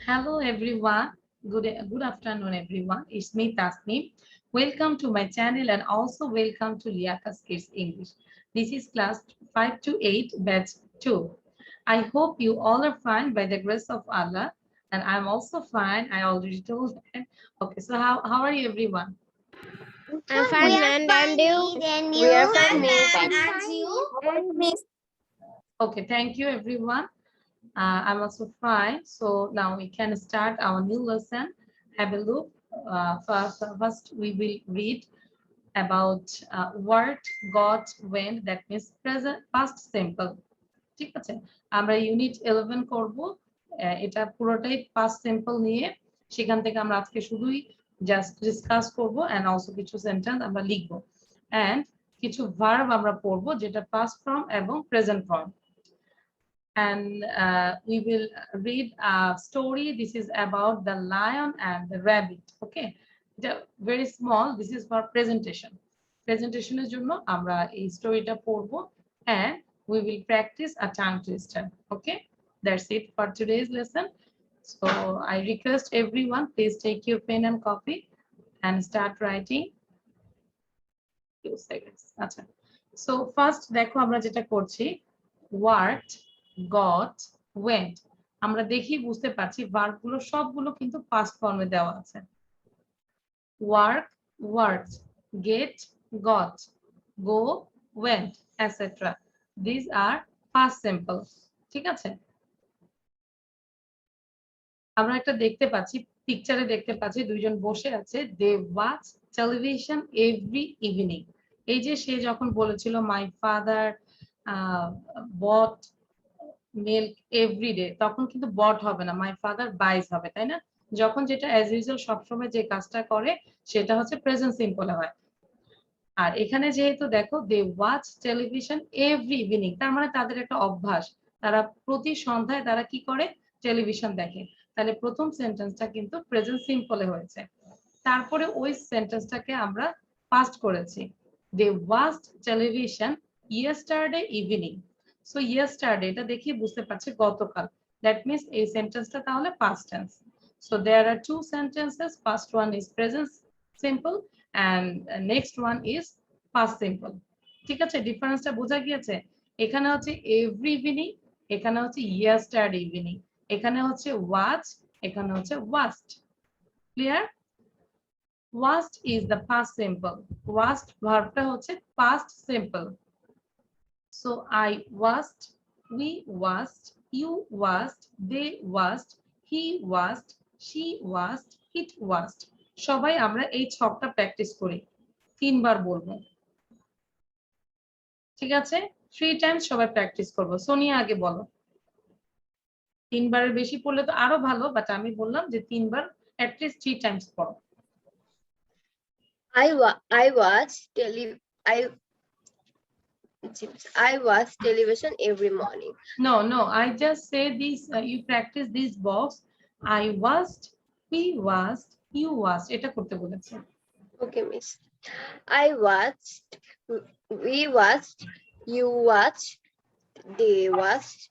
Hello everyone. Good afternoon everyone. It's me Tasneem. Welcome to my channel and also welcome to Liakas Kids English. This is class 5 to 8 batch 2. I hope you all are fine by the grace of Allah and I'm also fine. I already told them. Okay, so how are you everyone? I'm We fine, are and fine, you? Eid, and We are you? fine, Miss. And you? And Miss. Okay, thank you everyone. I'm also fine. So now we can start our new lesson. Have a look. First we will read about word, got, went, that means present past simple. ঠিক আছে, আমরা unit 11 করব। এটা পুরোটাই past simple নিয়ে, সেখান থেকে আমরা আজকে শুধুই জাস্ট ডিসকাস করব এন্ড অলসো কিছু সেন্টেন্স আমরা লিখব এন্ড কিছু ভার্ব আমরা পড়ব যেটা past form এবং present form. And we will read a story. This is about the lion and the rabbit. Okay, very small. This is for presentation. Presentationের জন্য আমরা এই স্টোরিটা পড়ব and we will practice a tongue twister. Okay, that's it for today's lesson. So I request everyone, please take your pen and copy and start writing. Few seconds. আচ্ছা, so first দেখো আমরা যেটা করছি what, got, went. আমরা দেখি বুঝতে পারছি verb গুলো সবগুলো কিন্তু past ফর্মে দেওয়া আছে। work, worked, get, got, go, went, etc. These are past simple. ঠিক আছে, আমরা একটা দেখতে পাচ্ছি, পিকচারে দেখতে পাচ্ছি দুইজন বসে আছে। they watch television every evening. এই যে সে যখন বলেছিল my father bought milk every day, তখন কিন্তু bought হবে না, my father buys হবে, তাই না? যখন যেটা as usual সবসময় যে কাজটা করে সেটা হচ্ছে প্রেজেন্ট সিম্পলে হয়। আর এখানে যেহেতু দেখো they watch television every evening, তার মানে তাদের একটা অভ্যাস, তারা প্রতি সন্ধ্যায় তারা কি করে, টেলিভিশন দেখে। তাহলে প্রথম সেন্টেন্সটা কিন্তু প্রেজেন্ট সিম্পলে হয়েছে। তারপরে ওই সেন্টেন্সটাকে আমরা পাস্ট করেছি, they watched television yesterday evening. So yesterday এটা দেখি বুঝতে পারছি গতকাল, দ্যাট মিন্স এই সেন্টেন্সটা তাহলে past tense. So there are two sentences, first one is present simple and next one is past simple. ঠিক আছে, ডিফারেন্সটা বোঝা গিয়েছে? এখানে হচ্ছে every evening, এখানে হচ্ছে yesterday evening, এখানে হচ্ছে watch, এখানে হচ্ছে watched. Clear? watched is the past simple. watched ভার্বটা হচ্ছে past simple. So I watched, we watched, you watched, they watched, he watched, she watched, it watched. সবাই আমরা এই ছকটা প্র্যাকটিস করি, তিনবার বলবো। ঠিক আছে, 3 টাইমস সবাই প্র্যাকটিস করব। সোনিয়া আগে বলো। তিনবারের বেশি পড়লে তো আরো ভালো, বাট আমি বললাম যে তিনবার at least 3 টাইমস পড়ো। I watch television every morning. No, I just say this, you practice this box. I watched, we watched, you watched, এটা করতে বলেছে। Okay, Miss. I watched, we watched, you watched, they watched,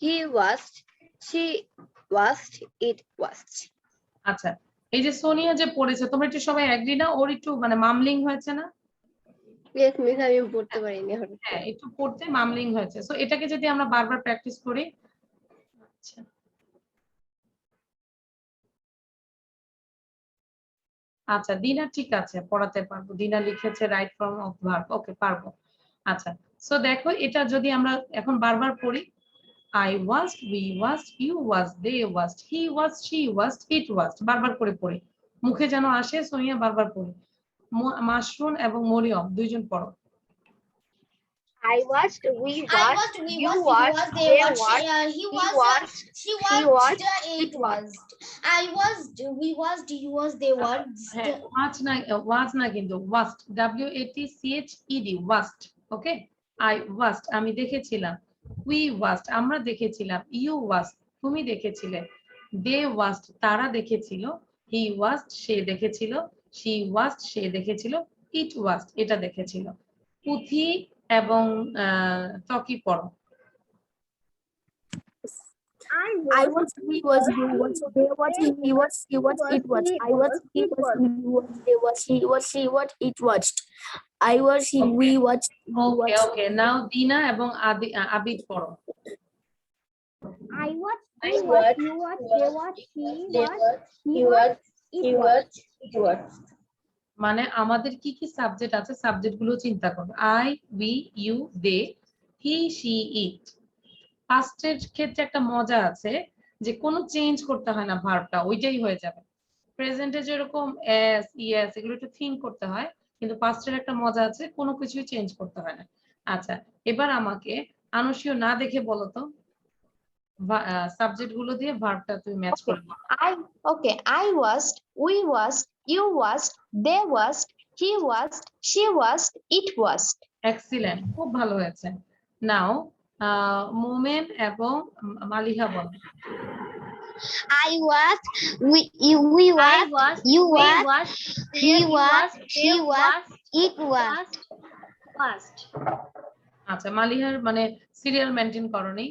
he watched, she watched, it watched. আচ্ছা, এই যে সোনিয়া যে পড়েছে, তোমরা একটু সবাই এগ্রি না? ওর একটু মানে মামলিং হয়েছে না? Yes, Miss, আমি পড়তে পারিনি। হ্যাঁ, একটু পড়তে মামলিং হয়েছে। সো এটাকে যদি আমরা বারবার প্র্যাকটিস করি। আচ্ছা, আচ্ছা দিনা ঠিক আছে, পড়াতে পারবো। দিনা লিখেছে রাইট ফর্ম অফ ভার্ব, ওকে পারবো। আচ্ছা, সো দেখো এটা যদি আমরা এখন বারবার পড়ি, I watched, we watched, you watched, they watched, he watched, she watched, it watched, বারবার করে পড়ি, মুখে যেন আসে। সোনিয়া বারবার পড়ি। মাশরুন এবং মরিয়ম দুইজন পড়ো। I watched, we watched, you watched, watched, they they watched, watched, he he watched, watched, she he watched, watched, it watched. I watched, we watched, you watched, they watched. হ্যাঁ, ওয়াচ না কিন্তু watched, WATCHED watched. Okay, I watched আমি দেখেছিলাম, we watched আমরা দেখেছিলাম, you watched তুমি দেখেছিলে, they watched তারা দেখেছিল, he watched সে দেখেছিল, she watched সে দেখেছিল, it watched এটা দেখেছিল। পুথি এবং ত্বকি পড়ো। I I was, we was, you was, they was, he was, she was, it was. I was, he was, we was, they was, he was, she was, it watched. I was, he, we watched, you okay watched. ওকে নাও দিনা এবং আবিদ পড়ো। I watch, I we watch, you watch, they watch, he watch, it watch. মানে আমাদের কি কি subject আছে subject গুলো চিন্তা করো। I, we, you, they, he, she, it. পাস্টের ক্ষেত্রে একটা মজা আছে যে কোনো চেঞ্জ করতে হয় না, ভার্বটা ওইটাই হয়ে যাবে। প্রেজেন্টে যেরকম এস, ইয়েস এগুলো একটু থিঙ্ক করতে হয়, কিন্তু পাস্টের একটা মজা আছে কোনো কিছুই চেঞ্জ করতে হয় না। আচ্ছা, এবার আমাকে আনুষীয় না দেখে বলো তো সাবজেক্ট গুলো দিয়ে ভার্বটা তুমি ম্যাচ করে দাও। I watched, we watched, you watched, they watched, he watched, she watched, it watched. Excellent, খুব ভালো হয়েছে। নাও মোমেন এবং মালিহা বলো। I watched, we watched, you watched, he watched, she watched, it watched. আচ্ছা, মালিহার মানে সিরিয়াল মেনটেন করনি,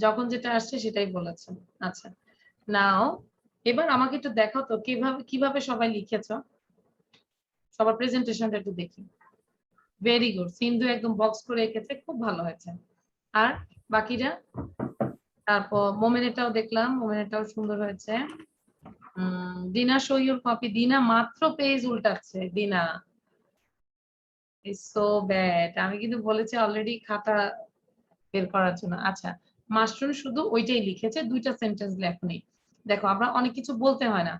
যখন যেটা আসছে সেটাই বলেছে। আচ্ছা, নাও এবার আমাকে একটু দেখাও তো কিভাবে সবাই লিখেছো, সবার প্রেজেন্টেশনটা একটু দেখি। ভেরি গুড, সিন্ধু একদম বক্স করে এঁকেছে, খুব ভালো হয়েছে। আর বাকিরা, তারপর মোমেনেটাও দেখলাম, মোমেনেটাও সুন্দর হয়েছে। দিনা শো ইউর কপি। দিনা মাত্র পেজ উল্টাচ্ছে। দিনা ইজ সো ব্যাড। আমি কিন্তু বলেছি অলরেডি খাতা বের করার জন্য। আচ্ছা, মাশরুম শুধু ওইটাই লিখেছে, দুইটা সেন্টেন্স লেখনি। দেখো আমরা অনেক কিছু বলতে হয় না,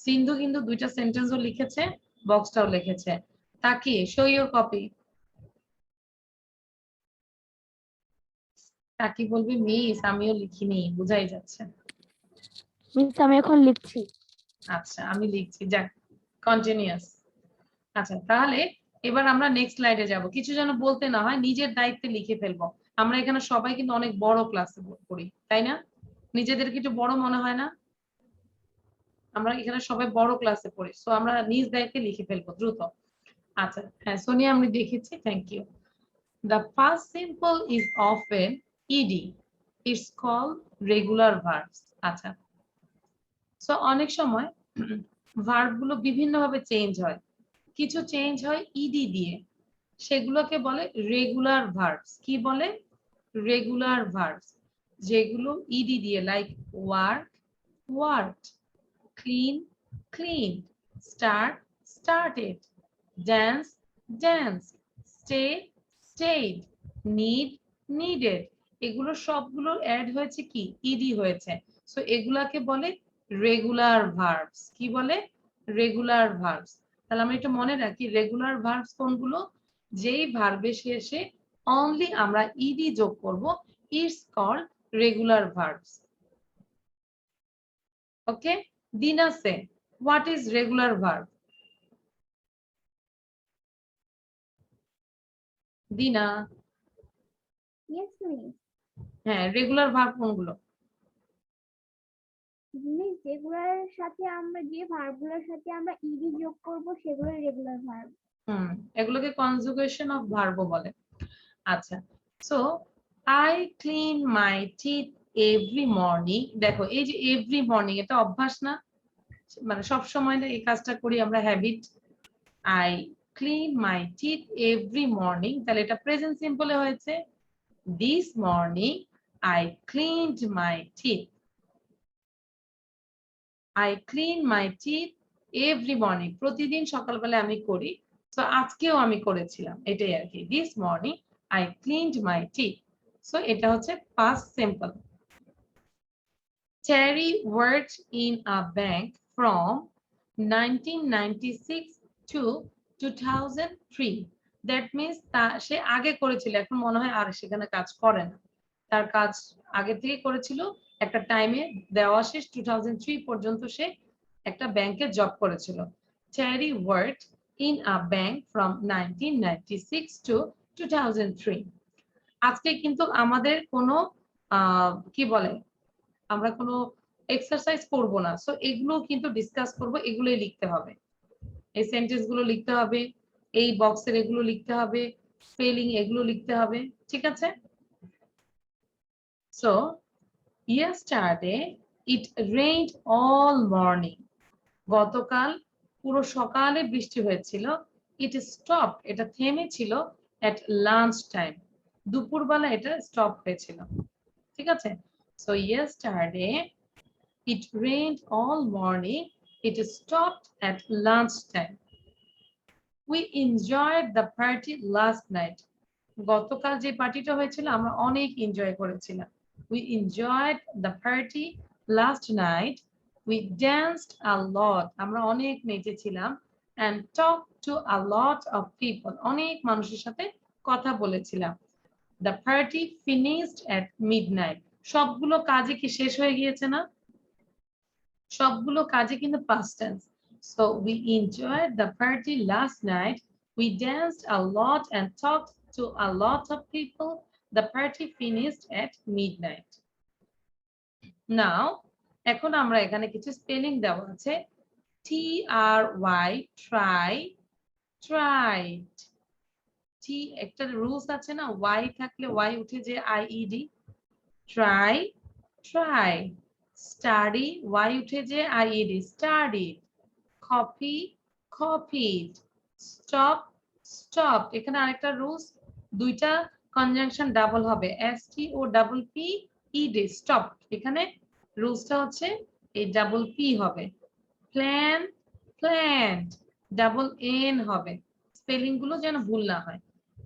সিন্ধু কিন্তু দুইটা সেন্টেন্সও লিখেছে, বক্সটাও লিখেছে। তাকিয়ে শো ইউর কপি। তাকি বলবি মিস আমিও লিখিনি, বুঝাই যাচ্ছে। মিস আমি এখন লিখছি। আচ্ছা, আমি লিখছি, যাক কন্টিনিউয়াস। আচ্ছা, তাহলে এবার আমরা নেক্সট স্লাইডে যাব। কিছু যেন বলতে না হয়, নিজের দায়িত্বে লিখে ফেলবো। আমরা এখানে সবাই কিন্তু অনেক বড় ক্লাসে পড়ি, তাই না? নিজেদেরকে একটু বড় মনে হয় না? আমরা এখানে সবাই বড় ক্লাসে পড়ি, সো আমরা নিজ দায়িত্বে লিখে ফেলবো দ্রুত। আচ্ছা, হ্যাঁ সোনিয়া আমি দেখেছি, thank you. The past simple is often ed. It's called regular verbs. আচ্ছা, সো অনেক সময় ভার্ব গুলো বিভিন্ন ভাবে চেঞ্জ হয়। কিছু চেঞ্জ হয় ইডি দিয়ে, সেগুলোকে বলে রেগুলার ভার্বস। কি বলে? Regular verbs. যেগুলো ইডি দিয়ে, like work, worked, clean, cleaned, start, started, dance, dance, stay, stayed, need, needed. এগুলো সবগুলো অ্যাড হয়েছে কি? ইডি হয়েছে। সো এগুলাকে বলে রেগুলার ভার্বস। কি বলে? Regular verbs. তাহলে আমরা একটু মনে রাখি রেগুলার ভার্বস কোনগুলো? যেই ভার্বের শেষে অনলি আমরা ইডি যোগ করব, ইটস কল্ড রেগুলার ভার্বস। ওকে, দিনা say what is regular verb? দিনা। Yes, miss. হ্যাঁ, রেগুলার ভার্ব কোনগুলো? মিস যেগুলোর সাথে আমরা যে ভার্বগুলোর সাথে আমরা ইডি যোগ করব সেগুলো রেগুলার ভার্ব। এগুলোকে কনজুগেশন অফ ভার্ব বলে। আচ্ছা, so I clean my teeth every morning. দেখো এই যে এভরি মর্নিং, এটা অভ্যাস না, মানে সব সময় এই কাজটা করি আমরা, habit. I clean my teeth every morning, তাহলে এটা প্রেজেন্ট সিম্পলে হয়েছে। This morning I cleaned my teeth. I clean my teeth every morning, প্রতিদিন সকালবেলা আমি করি, তো আজকেও আমি করেছিলাম, এটাই আর কি। This morning I cleaned my teeth. So এটা হচ্ছে past simple. Terry worked in a bank from 1996 to 2003. That means সে আগে করেছিল, এখন মনে হয় আর সেখানে কাজ করে না। তার কাজ আগে থেকে করেছিল, একটা টাইমে দেওয়া শেষ 2003 পর্যন্ত সে একটা ব্যাংকে জব করেছিল। Terry worked in a bank from 1996 to 2003. আজকে কিন্তু আমাদের কোনো কি বলে, আমরা কোনো এক্সারসাইজ করব না, সো এগুলো কিন্তু ডিসকাস করব, এগুলোই লিখতে হবে। এই সেন্টেন্স গুলো লিখতে হবে, এই বক্সের এগুলো লিখতে হবে, স্পেলিং এগুলো লিখতে হবে, ঠিক আছে? So Yesterday it rained all morning. গতকাল পুরো সকালে বৃষ্টি হয়েছিল। It stopped, এটা থেমেছিল at lunch time. দুপুরবেলা এটা স্টপ হয়েছিল। ঠিক আছে? So yesterday it rained all morning. It stopped at lunch time. We enjoyed the party last night. গতকাল যে পার্টিটা হয়েছিল আমরা অনেক এনজয় করেছিলাম। We enjoyed the party last night. We danced a lot. আমরা অনেক নেচেছিলাম and talked to a lot of people. অনেক মানুষের সাথে কথা বলেছিলাম। The party finished at midnight. সবগুলো কাজে কি শেষ হয়ে গিয়েছে না? সবগুলো কাজে কিন্তু past tense. So we enjoyed the party last night. We danced a lot and talked to a lot of people. The party finished at midnight. Now, এখন আমরা এখানে কিছু স্পেলিং দেওয়া আছে। TRY, try, tried. T একটা rules আছে না, Y থাকলে Y উঠে যে IED. Try, try. Study, Y উঠে যে IED, studied. Copy, copied. Stop, stopped. এখানে আরেকটা রুলস, দুইটা কনজাংশন ডাবল হবে, ST O double P ED, stopped. এখানে রুলসটা হচ্ছে এই ডাবল P হবে। Plan, planned. ডাবল N হবে। স্পেলিং গুলো যেন ভুল না হয়।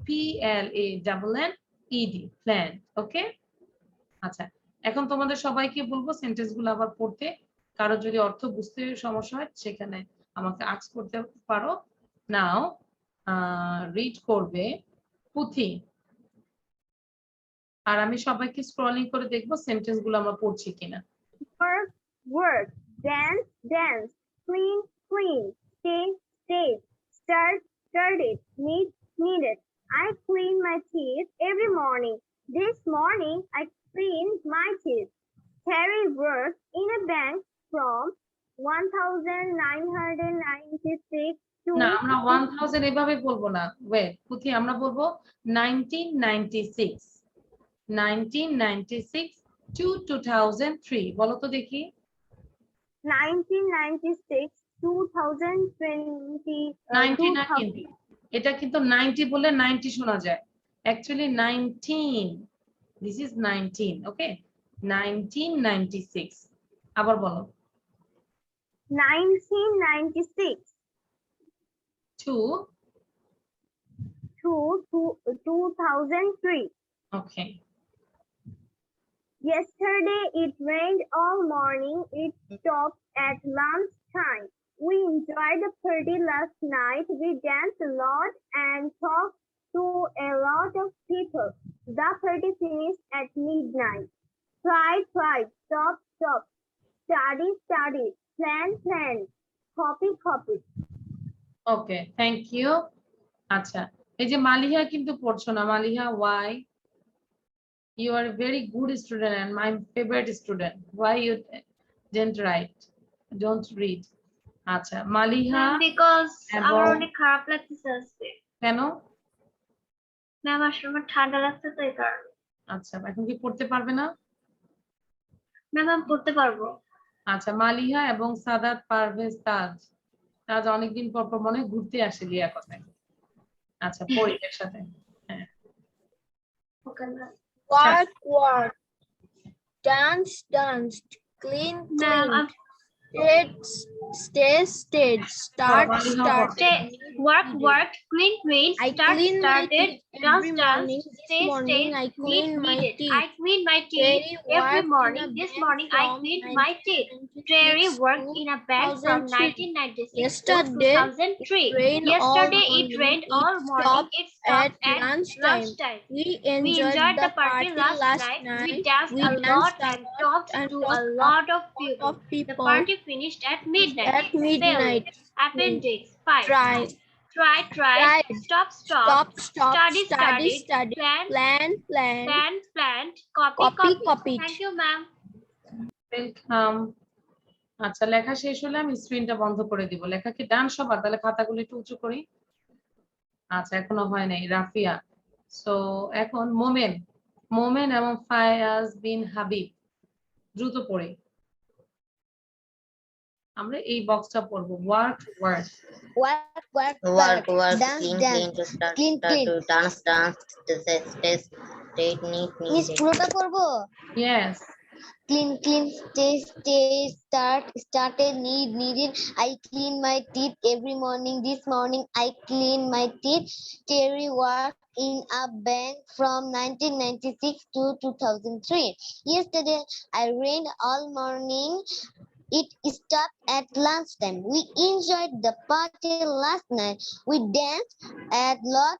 PLANNED, planned. ওকে? আচ্ছা, এখন তোমাদের সবাইকে বলবো সেন্টেন্স গুলো আবার পড়তে। কারো যদি অর্থ বুঝতে সমস্যা হয় সেখানে আমাকে আস্ক করতে পারো। নাও রিড করবে পুথি, আর আমি সবাইকে স্ক্রলিং করে দেখবো সেন্টেন্স গুলো আমরা পড়ছি কিনা। Work, work. Dance, dance. Clean, clean. Stay, stay. Start, started. Need, needed. I clean my teeth every morning. This morning I cleaned my teeth. Terry worked in a bank from 1996 to না, আমরা 1000 এভাবে বলবো না। Wait পুথি, আমরা বলবো 1996 to 2003। বলো তো দেখি। 1996 2020 90 না কিন্তু, এটা কিন্তু 90 বলে 90 শোনা যায়। অ্যাকচুয়ালি 19, দিস ইজ 19, ওকে? 1996 আবার বলো। 1996 to to 2003. Okay. Yesterday it rained all morning. It stopped at lunchtime. We enjoyed the party last night. We danced a lot and talked to a lot of people. The party finished at midnight. Try, try. Stop, stop. Study, study. Plan, plan. Copy, copy. Okay, thank you. আচ্ছা, এই যে মালিহা কিন্তু পড়ছো না। Maliha, why? You are a very good student and my favorite student. Why you didn't write? Don't read. আচ্ছা, Maliha because আমার এবং অনেক খারাপ লাগতেছে আজকে কেন? ম্যাম আসলে আমার ঠান্ডা লাগছে তো এই কারণে। আচ্ছা, এখন কি পড়তে পারবে না? ম্যাম আমি পড়তে পারবো। আচ্ছা, মালিহা এবং সাদাত, পারভেজ, তাজ। তাজ অনেকদিন পর পর মনে হয় ঘুরতে আসে লিয়া কথায়। আচ্ছা, পড়ি একসাথে। হ্যাঁ, okay ma'am. Work, work. Dance, danced. Clean, ma'am cleaned. Stay, stayed. Start, Maaliha, started. work, work, clean, clean, I start, clean my started, teeth dance, every dance, morning. stay, This morning stay, I need, clean my needed. teeth. I clean my teeth Terry every worked morning. in a This bank morning I from cleaned my teeth. Terry 1996 worked to in a bank from 2003. 1996 to Yesterday 2003. rained all Yesterday it morning. rained It all morning. stopped It stopped at at lunchtime. lunchtime. We We enjoyed the party last night. We danced We a lot danced a and lot talked and to a talked lot of of people. The people party finished at midnight. at midnight. Spelling. Appendix 5. Try, Try, tried. stop, Stop, stop, study, study, studied, plan, plan, planned, copy, copy, copied. Thank you, ma'am. Welcome. আচ্ছা, লেখা শেষ হলে আমি স্ক্রিনটা বন্ধ করে দিব। লেখা কি ডান সবার? তাহলে খাতাগুলো একটু উঁচু করি। আচ্ছা, এখনো হয় নাই। রাফিয়া। সো এখন মোমেন এবং ফায়াজ বিন হাবিব, দ্রুত পড়ে আমরা এই বক্সটা পড়বো work work Work, clean, to start, to dance, to test, neat, পুরোটা করবো yes clean, started, needed. I clean my teeth every morning. This morning I clean my teeth. Terry worked in a bank from 1996 to 2003. Yesterday I rained all morning. It stopped at lunchtime. We enjoyed the party last night. We danced a lot,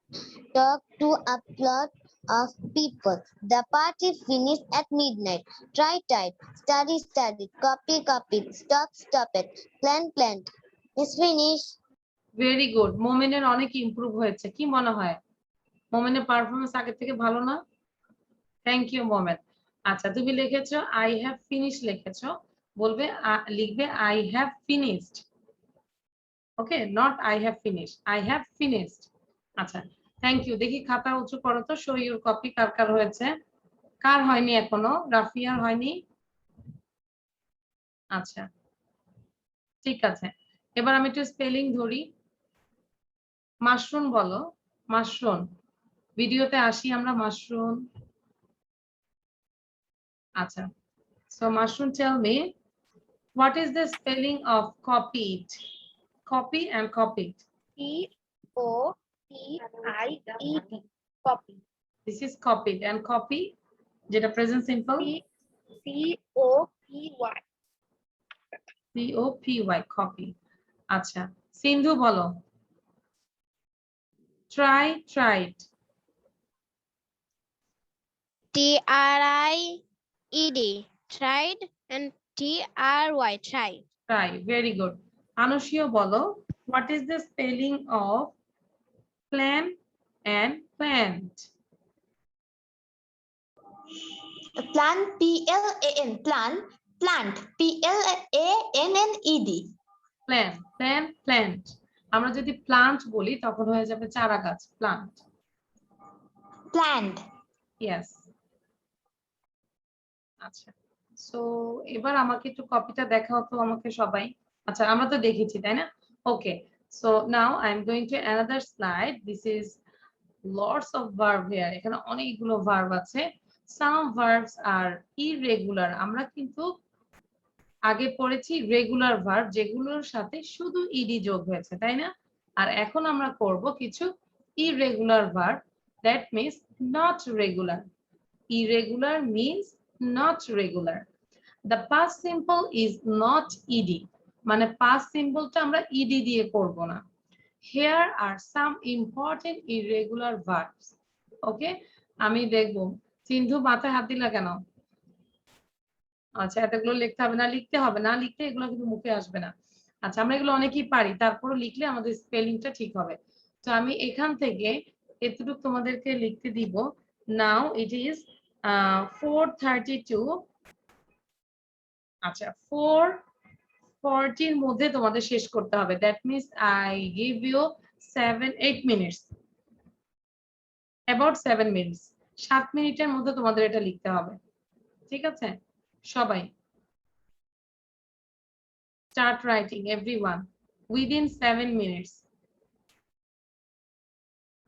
talked to a lot of people. The party finished at midnight. Try, study, copy, stop it, plan. It's finished. Very good মোমেনের অনেক improve হয়েছে কি মনে হয় মোমেনের performance আগের থেকে ভালো না থ্যাংক ইউ মোমেন আচ্ছা তুমি লিখেছো আই হ্যাভ ফিনিশ লিখেছো বলবে লিখবে I have finished okay not I have finish I have finished আচ্ছা থ্যাংক ইউ দেখি খাতা উঁচু করো তো শো ইউর কপি কার কার হয়েছে কার হয়নি এখনো রাফিয়ার হয়নি আচ্ছা ঠিক আছে এবার আমি একটু স্পেলিং ধরি মাশরুম বলো মাশরুম ভিডিওতে আসি আমরা মাশরুম আচ্ছা so mushroom tell me what is the spelling of copied copy and copied COPIED. Copy. this is copied and copy যেটা present simple COPY copy আচ্ছা সিন্ধু বলো try tried TRIED. Tried and TRY. Try. try very good আনুষীয় বলো what is the spelling of plan and plant Plan, PLAN, plant, PLANNED. plant আমরা যদি plant বলি তখন হয়ে যাবে চারা গাছ প্লান্ট Planned. ইয়েস আচ্ছা সো এবার আমাকে একটু কপিটা দেখাও তো আমাকে সবাই আচ্ছা আমরা তো দেখেছি তাই না okay so now I am going to another slide this is lots of verb here এখানে অনেকগুলো ভার্ব আছে সাম ভার্বস আর ইররেগুলার আমরা কিন্তু আগে পড়েছি রেগুলার ভার্ব যেগুলোর সাথে শুধু ইডি যোগ হয়েছে তাই না আর এখন আমরা করব কিছু irregular verb that means not regular irregular means not regular the past simple is not ed মানে past simple টা আমরা ed দিয়ে করব না here are some important irregular verbs okay আমি দেখব সিন্ধু মাথায় হাত দিলা কেন আচ্ছা এতগুলো লিখতে হবে না লিখতে এগুলো কিন্তু মুখে আসবে না আচ্ছা আমরা এগুলো অনেকেই পারি তারপরে লিখলে আমাদের স্পেলিংটা ঠিক হবে তো আমি এখান থেকে এতটুকু তোমাদেরকে লিখতে দিব now it is 4:32 আচ্ছা 4:40 এর মধ্যে তোমাদের শেষ করতে হবে that means I give you 7-8 minutes about 7 minutes 7 মিনিটের মধ্যে তোমাদের এটা লিখতে হবে ঠিক আছে সবাই start writing everyone within 7 minutes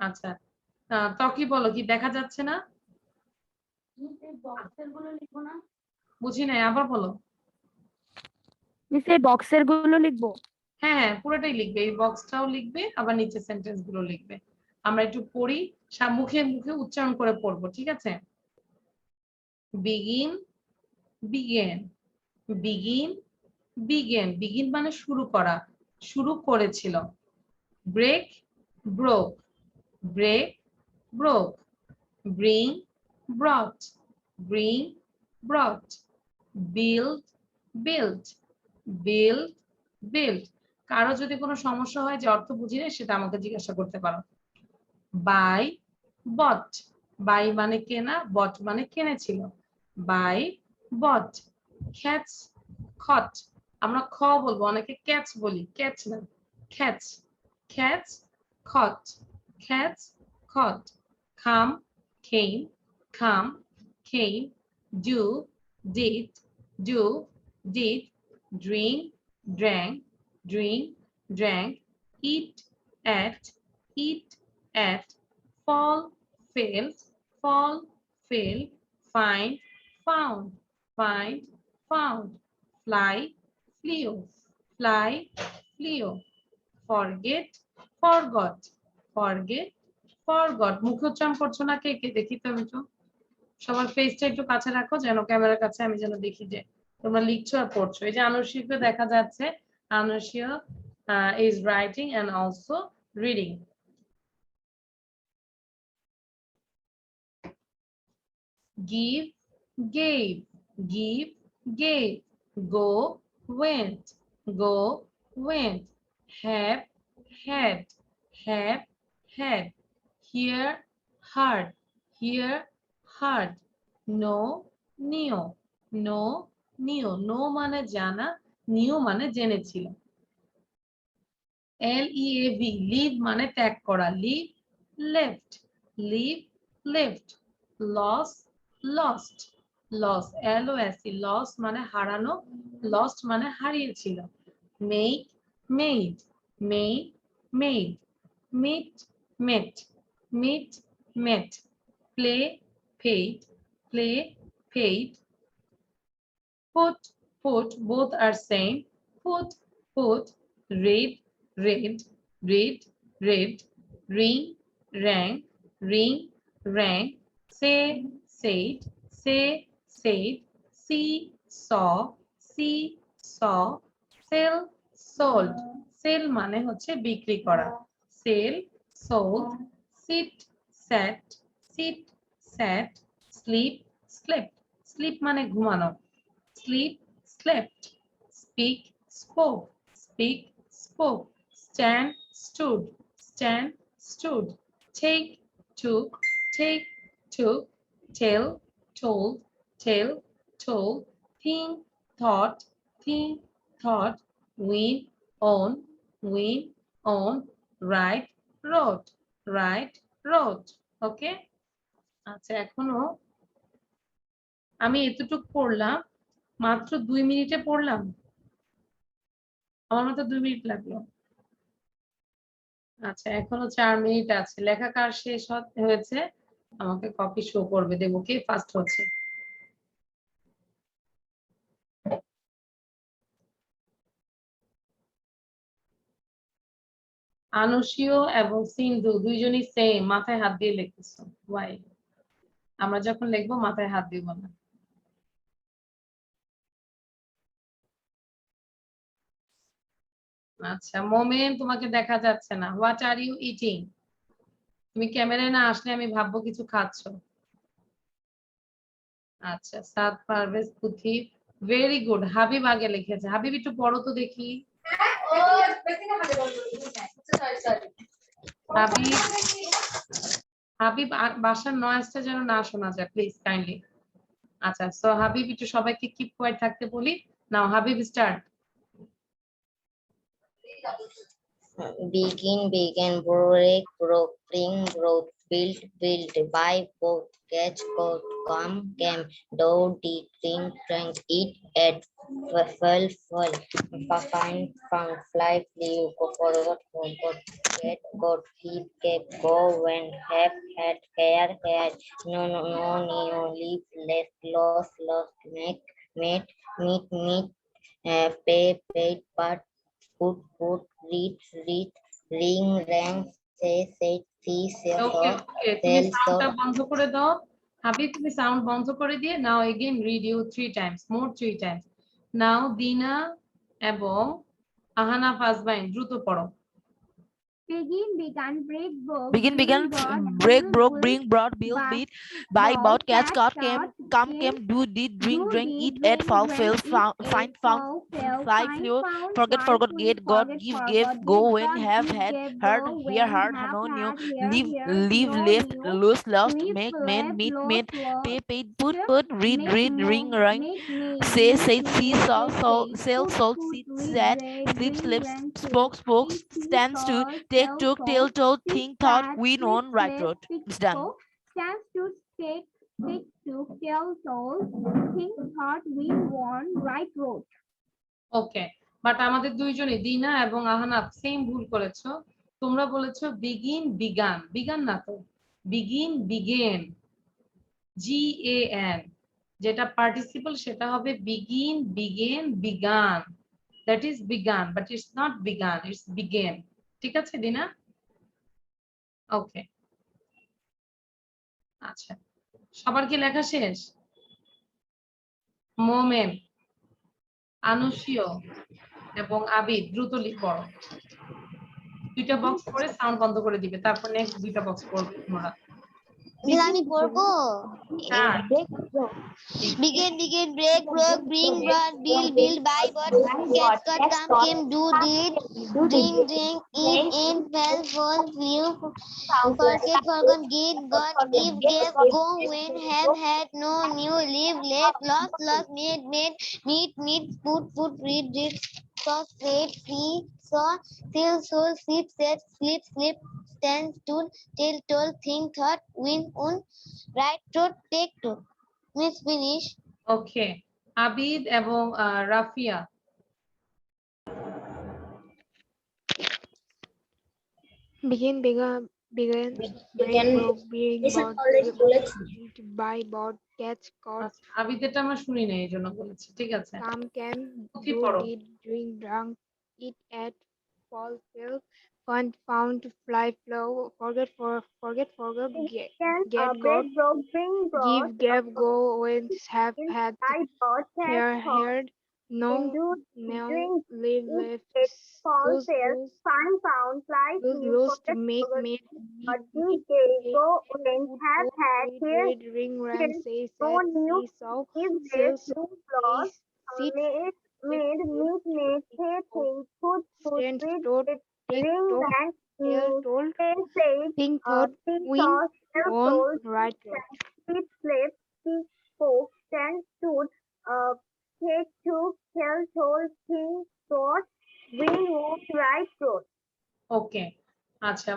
আচ্ছা তকি বলো কি দেখা যাচ্ছে না বুঝি নাই আবার বলো নিচে বক্সের গুলো লিখবো হ্যাঁ হ্যাঁ পুরোটাই লিখবে এই বক্সটাও লিখবে আবার নিচে সেন্টেন্স গুলো লিখবে আমরা একটু পড়ি মুখে মুখে উচ্চারণ করে পড়বো ঠিক আছে begin began begin began begin মানে শুরু করা শুরু করেছিল break broke break broke bring brought bring brought build built build built কারো যদি কোনো সমস্যা হয় যে অর্থ বুঝি না সেটা আমাকে জিজ্ঞাসা করতে পারো buy bought buy মানে কেনা bought মানে কিনেছিল buy bought catch caught আমরা খ বলবো অনেকে ক্যাচ বলি ক্যাচ না catch catch caught catch caught come came come came do did do, did, drink, drank, drink, drank, eat, ate, fall, failed, fall, failed, find, found, fly, flew, forget, forgot মুখ উচ্চারণ করছো না কে কে দেখি তো একটু সবার ফেসটা একটু কাছে রাখো যেন ক্যামেরার কাছে আমি যেন দেখি যে তোমরা লিখছো আর পড়ছো এই যে আনুষিককে দেখা যাচ্ছে আনুষিয়া is writing and also reading give gave gave go went have had hear heard know no মানে জানা knew মানে জেনেছিল leave leave মানে ত্যাগ করা leave left lost lost loss মানে হারানো lost মানে হারিয়েছিল make made met play paid put both are same put read ring rang say said see saw sell sold sell মানে হচ্ছে বিক্রি করা sell sold sit sat sleep slept মানে ঘুমানো sleep slept speak spoke stand stood take took tell told think thought win own write wrote ওকে আচ্ছা এখনো আমি এতটুকু পড়লাম মাত্র 2 মিনিটে পড়লাম আমার মাত্র 2 মিনিট লাগলো আচ্ছা এখনো 4 মিনিট আছে লেখা কার শেষ হয়েছে আমাকে কপি শো করবে দেবো কে ফার্স্ট হচ্ছে আনুষীয় এবং সিন্ধু দুইজনই সেম মাথায় হাত দিয়ে লিখতেছো ওয়াই আমরা যখন লিখবো মাথায় হাত দিব না আচ্ছা মোমেন তোমাকে দেখা যাচ্ছে না হোয়াট আর ইউ ইটিং তুমি ক্যামেরায় না আসলে আমি ভাববো কিছু খাচ্ছো আচ্ছা সাদ পারভেজ পুথি ভেরি গুড হাবিব আগে লিখেছে হাবিব একটু পড়ো তো দেখি হাবিব বাসার নয়েজটা যেন না শোনা যায় প্লিজ কাইন্ডলি আচ্ছা সো হাবিব একটু সবাইকে কিপ কোয়াইট থাকতে বলি now Habib start begin break broke bring broke build buy bought catch caught come came do did drink drank eat ate fell find found fly flew go forward got keep kept go went have had had no leave left lost make meet pay paid but put read ring rang say see ওকে ওকে তুমি সাউন্ডটা বন্ধ করে দাও হাবিব তুমি sound বন্ধ করে দিয়ে now again read you 3 times more 3 times now Dina এবং আহানা ফাজবাইন দ্রুত পড়ো began, break, broke, bring, brought, build, beat, buy, bought, catch, caught, come, came, do, did, drink, drank, eat, ate, fall, fail, find, found, fly, flew, forget, get, got, give, gave, go, win, have, had, heard, hear, heard, know, knew, leave, left, lose, lost, make, meet, pay, paid, put, read, ring, rang, say, see, saw, sell, sold, sit, sat, sleep, spoke, stand, stood, take, took, tell, told, think, thought, win, on, right, road. It's done. Stand, stood, take, stick to tell told, think thought, win won, right road. Okay, but আমাদের দুইজনই দিনা এবং Ahnaf same ভুল করেছো। তোমরা বলেছো begin began, begun না তো, বিগিন বিগেন, GAN, যেটা পার্টিসিপল সেটা হবে begin began begun, that is begun, but it's not begun, it's began. ঠিক আছে দিনা? ওকে, আচ্ছা, সবার কি লেখা শেষ? মোমেন, আনুশীয় এবং আবিদ দ্রুত পড়ো। দুইটা বক্স করে সাউন্ড বন্ধ করে দিবে, তারপর নেক্সট দুইটা বক্স পড়বে তোমরা। আমি পড়বো। Start. Begin, begin, break, broke, bring, brought, build, build, buy, bought, catch, got, come, came, do, did, drink, drink, eat, ate, fell, fall, flew, forget, forgot, get, got, give, gave, go, went, have, had, no, knew, live, let, lost, lost, made, made, meet, meet, put, put, read, read, saw, played, see, saw, still, soul, sleep, set, sleep, slip, stand, stood, tell, told, think, thought, win, won, right, road, take, to. Miss, finish. ওকে, আবিদ এবং Rafia. Begin, began, break, broke, bring, bought, buy, bought, catch, caught, আচ্ছা, আবিদেরটা আমরা শুনি না, এই জন্য বলেছি। ঠিক আছে, come, came, কি do, পড়ো? did, drink, drank, eat, ate, fall, fell, find, found, fly, flow, forget, forgot, get, got, break, broke, bring, brought, give, gave, go, went, have, had, I bought, hear, catch, caught, heard, know, do, know, drink, live, eat, left, ate, fall, lose, fail, lose, find, found, fly, lose, flew, lost, forget, make, forgot, made, give, gave, go, went, have, had, hear, read, ring, ran, say, no, said, knew, see, saw, give, sell, this, lose, lost, sit, made, meet, made, say, think, put, stand, read, stood, take, ring, talk, ran, tell, told, say, think, thought, think, win, toss, tell, won, told, right, road. sleep, slept, speak, spoke, stand, stood, take, took, tell, told, think, thought, win, won, right, road. ওকে, আচ্ছা,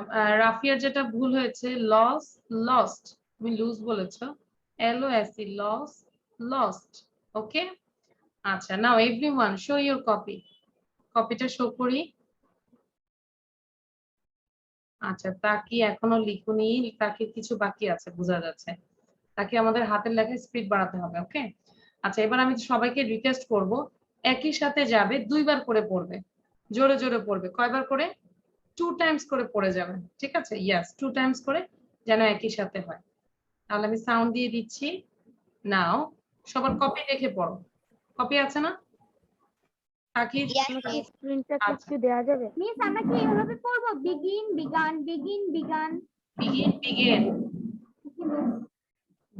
রাফিয়ার যেটা ভুল হয়েছে, loss, lost, তুমি loose বলেছো, LOST, loss, lost. ওকে, আচ্ছা, নাও everyone show your copy. কপিটা show করি। আচ্ছা, তা কি এখনো লিখুনি, তাকে কিছু বাকি আছে বোঝা যাচ্ছে, তাকে আমাদের হাতের লেখায় স্পিড বাড়াতে হবে। ওকে, আচ্ছা, এবার আমি সবাইকে রিকোয়েস্ট করব একই সাথে যাবে, দুইবার করে পড়বে, জোরে জোরে পড়বে। কয়বার করে? 2 টাইমস করে পড়ে যাবেন। ঠিক আছে, ইয়েস, 2 টাইমস করে যেন একই সাথে হয়। তাহলে আমি সাউন্ড দিয়ে দিচ্ছি। নাও সবার কপি দেখে পড়ো। কপি আছে না? কাকি স্ক্রিনটা আচ্ছা, একটু দেওয়া যাবে? মিস আমরা কি এইভাবে পড়বো? begin, began, begin, began. Begin began,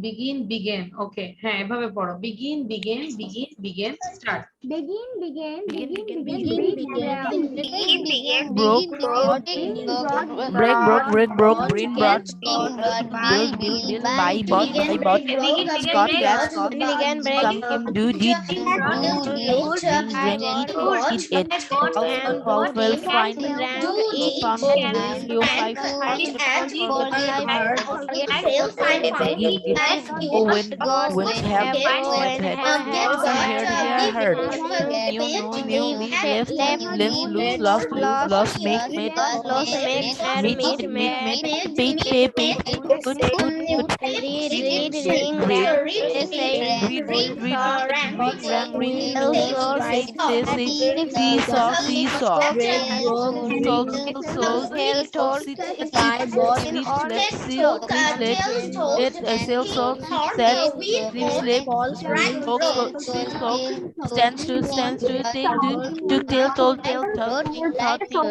begin began. Okay, হ্যাঁ, এভাবে পড়ো, begin began, begin began, start. begin, began, begin, Begin, begin, Broke, break, broke, break, broke, bring, brought, build, build, build, buy, bought, Scott, catch, Scott, Begin, break, come, came, do, did, drink, drink, eat, ate, fall, fell, find, found, flew, fly, give, go, went, have, heard, knew, left, lose, lost, make, made, meet, paid, pay, put, read, read, ring, read, say, read, rang, ring, see, saw, sold, sit, sleep, slept, ate, sell, sold, sat, sleep, slept, spoke, stand, stood, take, took, tell, told, think,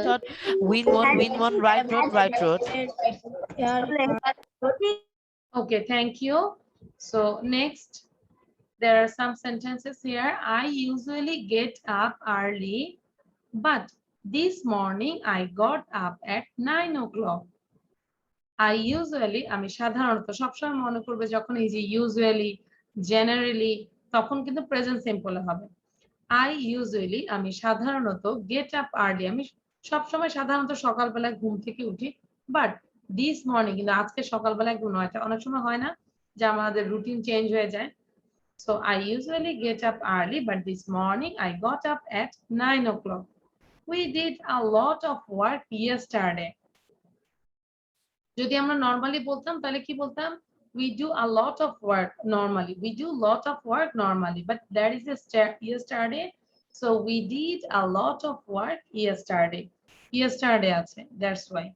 thought, win, won, right road. Okay, thank you. So next, there are some sentences here. I usually get up early, but this morning I got up at 9 o'clock. I usually, আমি সাধারণত, সবসময় মনে করবে যখন এই যে usually, generally, তখন কিন্তু প্রেজেন্ট সিম্পলে হবে। I usually, আমি সাধারণত, get up early, আমি সবসময় সাধারণত সকালবেলায় ঘুম থেকে উঠি, বাট this morning, কিন্তু আজকে সকালবেলায় ঘুম হয়, অনেক সময় হয় না, যে আমাদের রুটিন চেঞ্জ হয়ে যায়। So I usually get up early, but this morning I got up at 9 o'clock. We did a lot of work yesterday. যদি আমরা নরমালি বলতাম তাহলে কি বলতাম? We do a lot of work normally. We do lot of work normally, but there is a yesterday. So we did a lot of work yesterday. Yesterday আছে, that's why.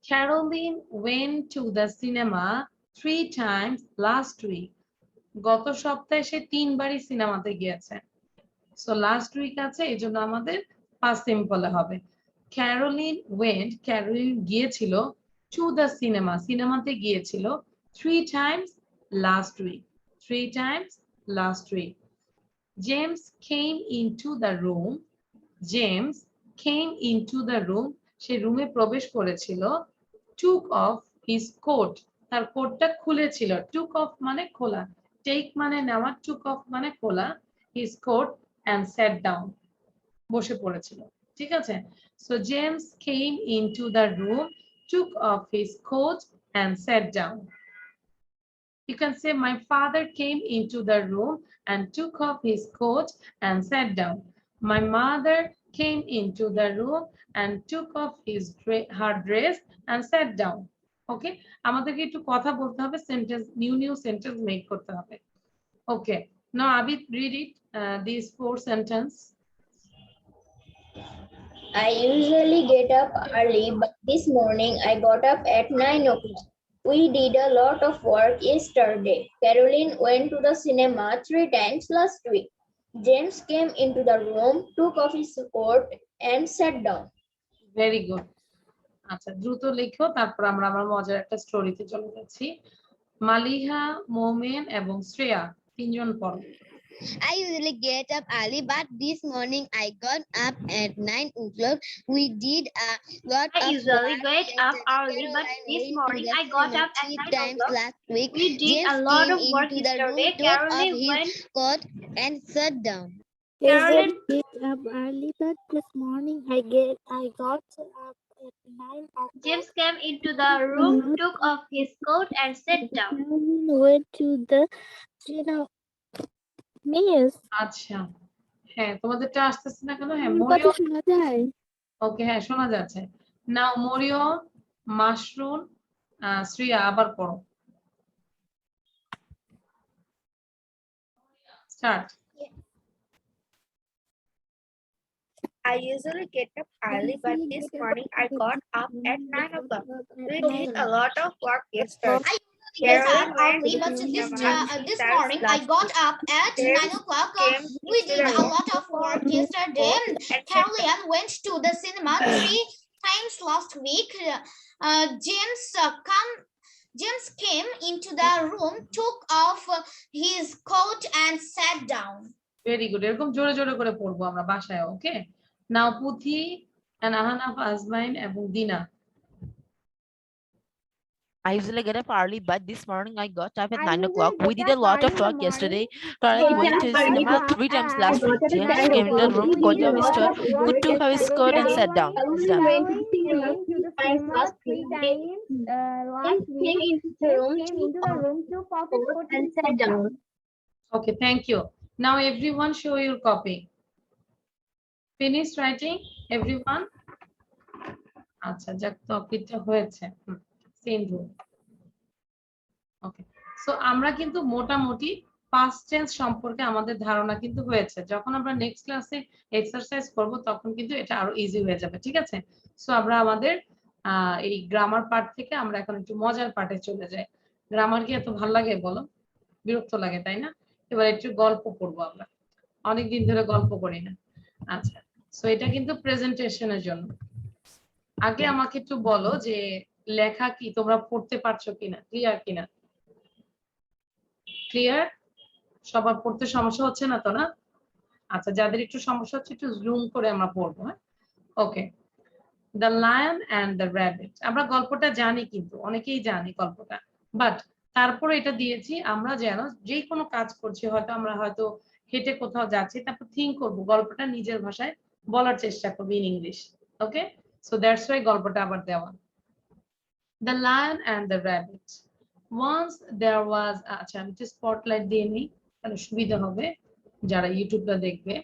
Caroline went to the cinema 3 times last week. গত সপ্তাহে সে 3 বারই সিনেমাতে গিয়েছে। So last week আছে, এজন্য আমাদের past simple হবে। Caroline went, Caroline গিয়েছিল to the cinema, সিনেমাতে গিয়েছিল 3 times last week. 3 times last week. James came into the room. James came into the room. সে রুমে প্রবেশ করেছিল। Took off his coat. তার কোটটা খুলেছিল। Took off মানে খোলা। Take মানে নেওয়া, took off মানে খোলা। His coat and sat down. বসে পড়েছিল। ঠিক আছে? So James came into the room, took off his coat and sat down. You can say my father came into the room and took off his coat and sat down. My mother came into the room and took off her dress and sat down. Okay? আমাদেরকে একটু কথা বলতে হবে, sentence new sentence make করতে হবে। Okay. Now Abid, read it, these 4 sentences. I usually get up early, but this morning I got up at 9 o'clock. We did a lot of work yesterday. Caroline went to the cinema 3 times last week. James came into the room, took off his coat and sat down. Very good. আচ্ছা, দ্রুত লেখো, তারপর আমরা আমার মজার একটা স্টোরিতে চলে যাচ্ছি। মালিহা, মোমেন এবং শ্রেয়া তিনজন পড়ো। I usually get up early, but this morning I got up at 9 o'clock. We did a lot I of usually work get up early, but this morning I got up at 9 times o'clock. last week. We did James a lot came of work into the room, yesterday. took off Caroline his went. coat and sat down. Caroline Get up early, but this morning I got up at 9 o'clock. James came into the room, took off his coat and sat down. Caroline went to the cinema. Miss, আচ্ছা, হ্যাঁ, তোমাদেরটা আসতেছে না কেন? হ্যাঁ, আমার মরিয়ম। কথা শোনা যায়? ওকে, হ্যাঁ, শোনা যাচ্ছে। নাও মরিয়ম, মাশরুন, শ্রেয়া আবার পড়ো। Start. I usually get up early, but this morning I got up at 9 o'clock. We did a lot of work yesterday. Yes, early, but this morning I got up at 9 o'clock. We did a lot of work yesterday. Caroline went to the cinema 3 times last week. James came into the room, took off his coat and sat down. Very good, এরকম জোরে জোরে করে পড়বো আমরা বাসায়। ওকে, নাও পুথি, আহানাফ, আজমাইন এবং দিনা। I usually get up early, but this morning I got up at 9 o'clock. We did a lot of work yesterday. Caroline went to the cinema 3 times last week. James came into the room, got off his coat, took off his coat and sat down. It's done. Okay, thank you. Now everyone show your copy. Finish writing, everyone. আচ্ছা, যাক, কপিটা হয়েছে। Same rule. ওকে, so আমরা কিন্তু মোটামুটি past tense সম্পর্কে আমাদের ধারণা কিন্তু হয়েছে। যখন আমরা নেক্সট ক্লাসে এক্সারসাইজ করব তখন কিন্তু এটা আরো ইজি হয়ে যাবে। ঠিক আছে? সো আমরা আমাদের এই গ্রামার পার্ট থেকে আমরা এখন একটু মজার পার্টে চলে যাই। গ্রামার কি এত ভালো লাগে বলো? বিরক্ত লাগে, তাই না? এবার একটু গল্প পড়বো আমরা। অনেকদিন ধরে গল্প করি না। আচ্ছা, সো এটা কিন্তু প্রেজেন্টেশনের জন্য। আগে আমাকে একটু বলো যে লেখা কি তোমরা পড়তে পারছো কিনা, ক্লিয়ার কিনা? ক্লিয়ার? সবার পড়তে সমস্যা হচ্ছে না তো, না? আচ্ছা, যাদের একটু সমস্যা হচ্ছে একটু জুম করে আমরা পড়বো। হ্যাঁ, okay. The lion and the rabbit. আমরা গল্পটা জানি, কিন্তু অনেকেই জানি গল্পটা, বাট তারপরে এটা দিয়েছি আমরা যেন যে কোনো কাজ করছি, হয়তো আমরা হয়তো হেঁটে কোথাও যাচ্ছি, তারপর থিঙ্ক করবো, গল্পটা নিজের ভাষায় বলার চেষ্টা করবো in English. Okay, so that's why গল্পটা আবার দেওয়া। The Lion and the Rabbit. once there was আচ্ছা আমি একটু স্পটলাইট দিয়ে নিই তাহলে সুবিধা হবে যারা ইউটিউবটা দেখবে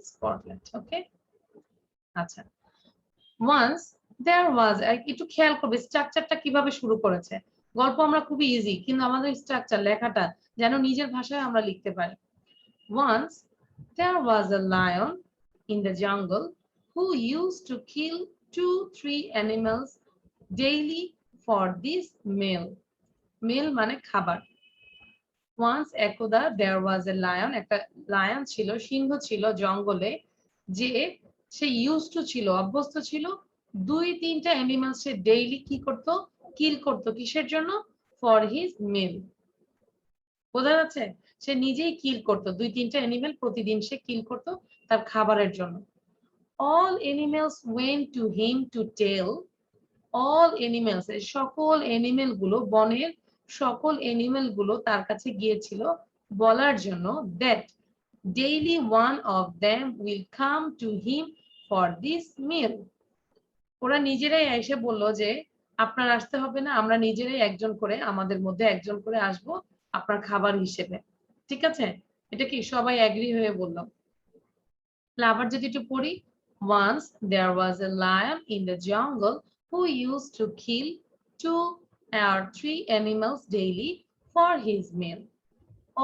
স্পটলাইট ওকে আচ্ছা once there was একটু খেয়াল করবে স্ট্রাকচারটা কিভাবে শুরু করেছে গল্প আমরা খুবই ইজি কিন্তু আমাদের স্ট্রাকচার লেখাটা যেন নিজের ভাষায় আমরা লিখতে পারি once there was a lion in the jungle who used to kill 2-3 animals daily for this meal মানে খাবার once একদা there was a lion একটা লায়ন ছিল সিংহ ছিল জঙ্গলে যে সে used to ছিল অভ্যস্ত ছিল 2-3টা অ্যানিমালস সে ডেইলি কি করত কিল করত কিসের জন্য for his meal বোঝা যাচ্ছে সে নিজেই কিল করত 2-3টা অ্যানিমাল প্রতিদিন সে কিল করত তার খাবারের জন্য all animals went to him to tell all animals সকল অ্যানিমাল গুলো বনের সকল অ্যানিমাল গুলো তার কাছে গিয়েছিল বলার জন্য that daily one of them will come to him for this meal ওরা নিজেরাই এসে বলল যে আপনার আসতে হবে না আমরা নিজেরাই একজন করে আমাদের মধ্যে একজন করে আসব আপনার খাবার হিসেবে ঠিক আছে এটা কি সবাই এগ্রি হয়ে বলল আবার যদি একটু পড়ি once there was a lion in the jungle who used to kill 2-3 animals daily for his meal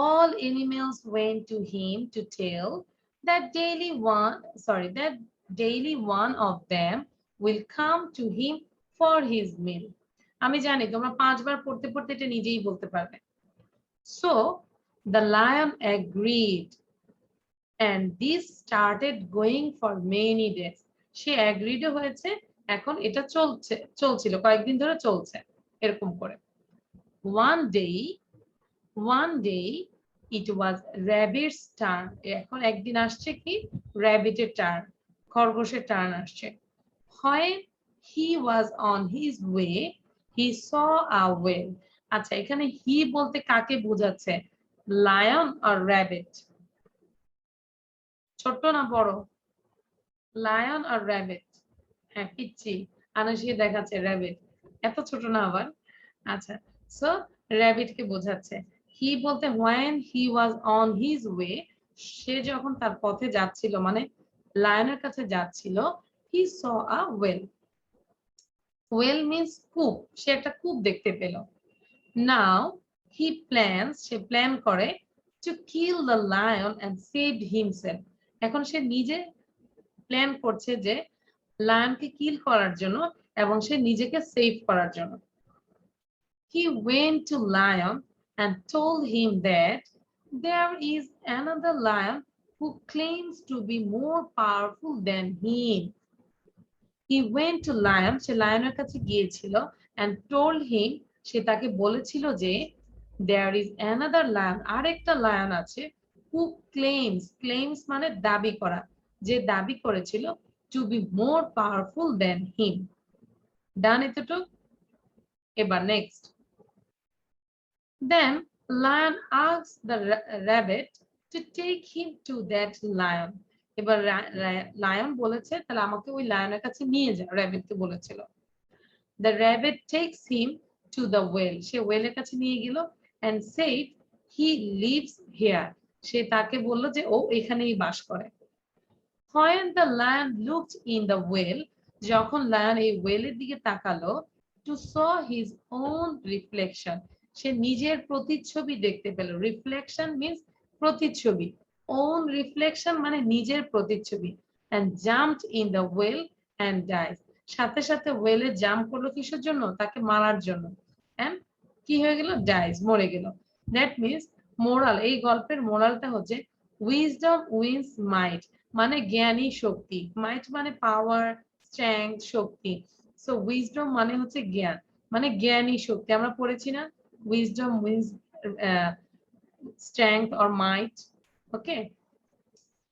all animals went to him to tell that daily one of them will come to him for his meal আমি জানি তোমরা 5 বার পড়তে পড়তে এটা নিজেই বলতে পারবে so the lion agreed and this started going for many days say agreed হয়েছে এখন এটা চলছিল কয়েকদিন ধরে চলছে এরকম করে one day it was rabbit's turn এখন একদিন আসছে কি rabbit's turn খরগোশের টার্ন আসছে when he was on his way he saw a whale আচ্ছা এখানে he বলতে কাকে বোঝাচ্ছে lion or rabbit ছোট না বড় লায়ন আর র‍্যাবিট হ্যাঁ পিচ্চি আনসি দেখাচ্ছে র‍্যাবিট এত ছোট না আবার আচ্ছা সো র‍্যাবিট কে বোঝাচ্ছে হি বলতে when he was on his way সে যখন তার পথে যাচ্ছিল মানে লায়নের কাছে যাচ্ছিল he saw a whale whale means কূপ সে একটা কূপ দেখতে পেল now he plans say plan করে to kill the lion and saved himself এখন সে নিজে প্ল্যান করছে যে লায়নকে কিল করার জন্য এবং সে নিজেকে সেভ করার জন্য he went to lion and told him that there is another lion who claims to be more powerful than him he went to lion সে লায়নের কাছে গিয়েছিল and told him সে তাকে বলেছিল যে there is another lion আরেকটা lion আছে who claims মানে দাবি করা যে দাবি করেছিল to be more powerful than him done এতটুকু এবার next then lion asked the rabbit to take him to that lion এবার লায়ন বলেছে তাহলে আমাকে ওই লায়নের কাছে নিয়ে যা rabbit কে বলেছিল the rabbit takes him to the whale সে whale-এর কাছে নিয়ে গেল and said he lives here সে তাকে বলল যে ও এখানেই বাস করে when the lion looked in the whale যখন লায়ন এই whale-এর দিকে তাকালো to saw his own reflection সে নিজের প্রতিচ্ছবি দেখতে পেল reflection means প্রতিচ্ছবি own reflection মানে নিজের প্রতিচ্ছবি and jumped in the whale and died সাথে সাথে whale-এ জাম্প করলো কিসের জন্য তাকে মারার জন্য and কি হয়ে গেল dies মরে গেল that means মোরাল এই গল্পের মোরালটা হচ্ছে wisdom wins might মানে জ্ঞানী শক্তি might মানে পাওয়ার স্ট্রেংথ শক্তি সো wisdom মানে হচ্ছে জ্ঞান মানে জ্ঞানী শক্তি আমরা পড়েছি না wisdom wins strength or might ওকে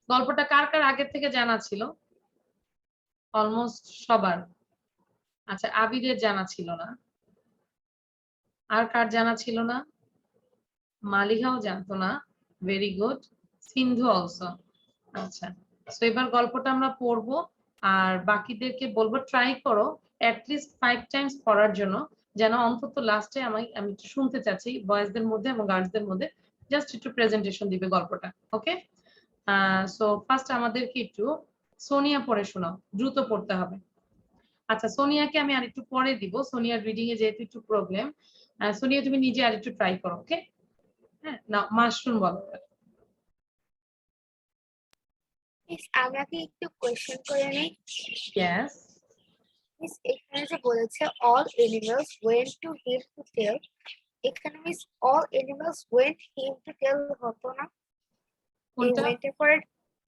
গল্পটা কার কার আগে থেকে জানা ছিল অলমোস্ট সবার আচ্ছা আবিদের জানা ছিল না আর কার জানা ছিল না মালিহাও জানতো না ভেরি গুড সিন্ধু অলসো আচ্ছা সো এবার গল্পটা আমরা পড়বো আর বাকিদেরকে বলবো ট্রাই করো অ্যাটলিস্ট 5 টাইমস পড়ার জন্য, যেন অন্তত লাস্টে আমি একটু শুনতে চাচ্ছি বয়েজদের মধ্যে এবং গার্লসদের মধ্যে জাস্ট একটু প্রেজেন্টেশন দিবে গল্পটা। ওকে, সো ফার্স্ট আমাদেরকে একটু সোনিয়া পড়ে শোনাও, দ্রুত পড়তে হবে। আচ্ছা, সোনিয়াকে আমি আরেকটু পরে দিব, সোনিয়ার রিডিং এ যেহেতু একটু প্রবলেম। সোনিয়া তুমি নিজে আরেকটু ট্রাই করো। ওকে, হ্যাঁ, না মাশরুম বলো। আমরা কি একটু কোয়েশ্চেন করে নেই? ইয়েস, মিস এখানে যে বলেছে all animals went to him to tell, এখানে miss all animals went him to tell হতো না? এই কোনটা? went এর পরে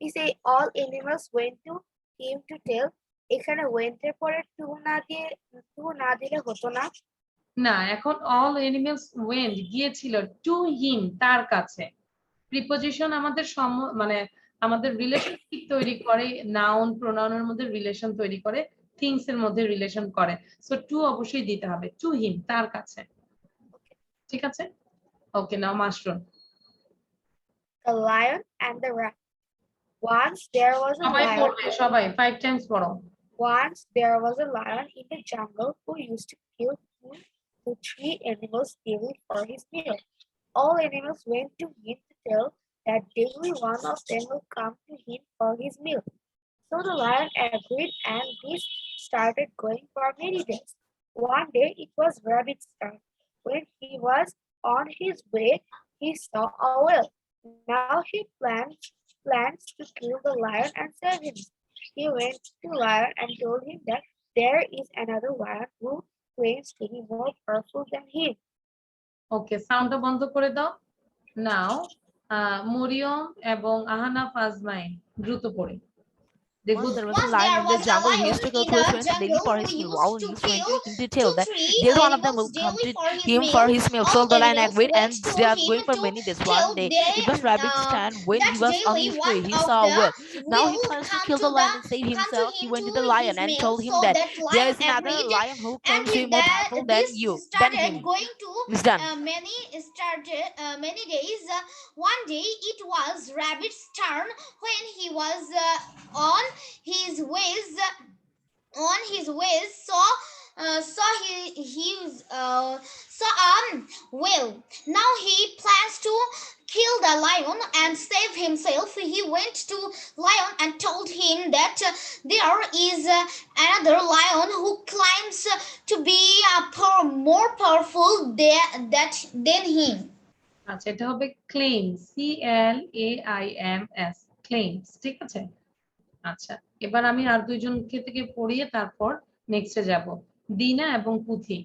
মিস এই all animals went to him to tell, এখানে went এর পরে to না দিলে হতো না? না, এখন অল এনিমেলস ওয়েন্ট গিয়েছিল টু হিম, তার কাছে। প্রিপজিশন আমাদের মানে আমাদের রিলেশনশিপ তৈরি করে, নাউন প্রোনাউনের মধ্যে রিলেশন তৈরি করে, থিংস এর মধ্যে রিলেশন করে। সো টু অবশ্যই দিতে হবে, টু হিম, তার কাছে। ঠিক আছে, ওকে, নাও mushroom. The lion and the rat. Once there was a সবাই lion. পড়বে, সবাই 5 টাইমস পড়ো। Once there was a lion in the jungle who used to kill 2 to 3 animals daily for his meal. All animals went to him to tell that daily one of them will come to him for his meal. So the lion agreed, and this started going for many days. One day it was Rabbit's turn. When he was on his way, he saw a whale. Now he plans to kill the lion and save him. He went to the lion and told him that there is another lion who claims to be more powerful than him. ওকে, সাউন্ডটা বন্ধ করে দাও। নাও মরিয়ম এবং আহানা ফাজমাইন দ্রুত পড়ে। Once there was a lion in the jungle who used to kill 2 friends daily for his meal. All news went to him to tell that there one of them will come to him for his meal. So the lion agreed, and they are going for many days. One day it was Rabbit's turn. When he was on his way, he saw a whale. Now he plans to kill the lion and save himself. He went to the lion and told him that there is another lion who claims to be more powerful than him. It's done. Many days. One day it was Rabbit's turn. When he was on his ways saw a whale. Now he plans to kill the lion and save himself. He went to lion and told him that there is another lion who claims to be more powerful than him. আচ্ছা, এটা হবে claims, CLAIMS, claims. ঠিক আছে, আচ্ছা, এবার আমি আর দুইজনকে থেকে পড়িয়ে তারপর নেক্সটে যাব। দিনা এবং পুথি।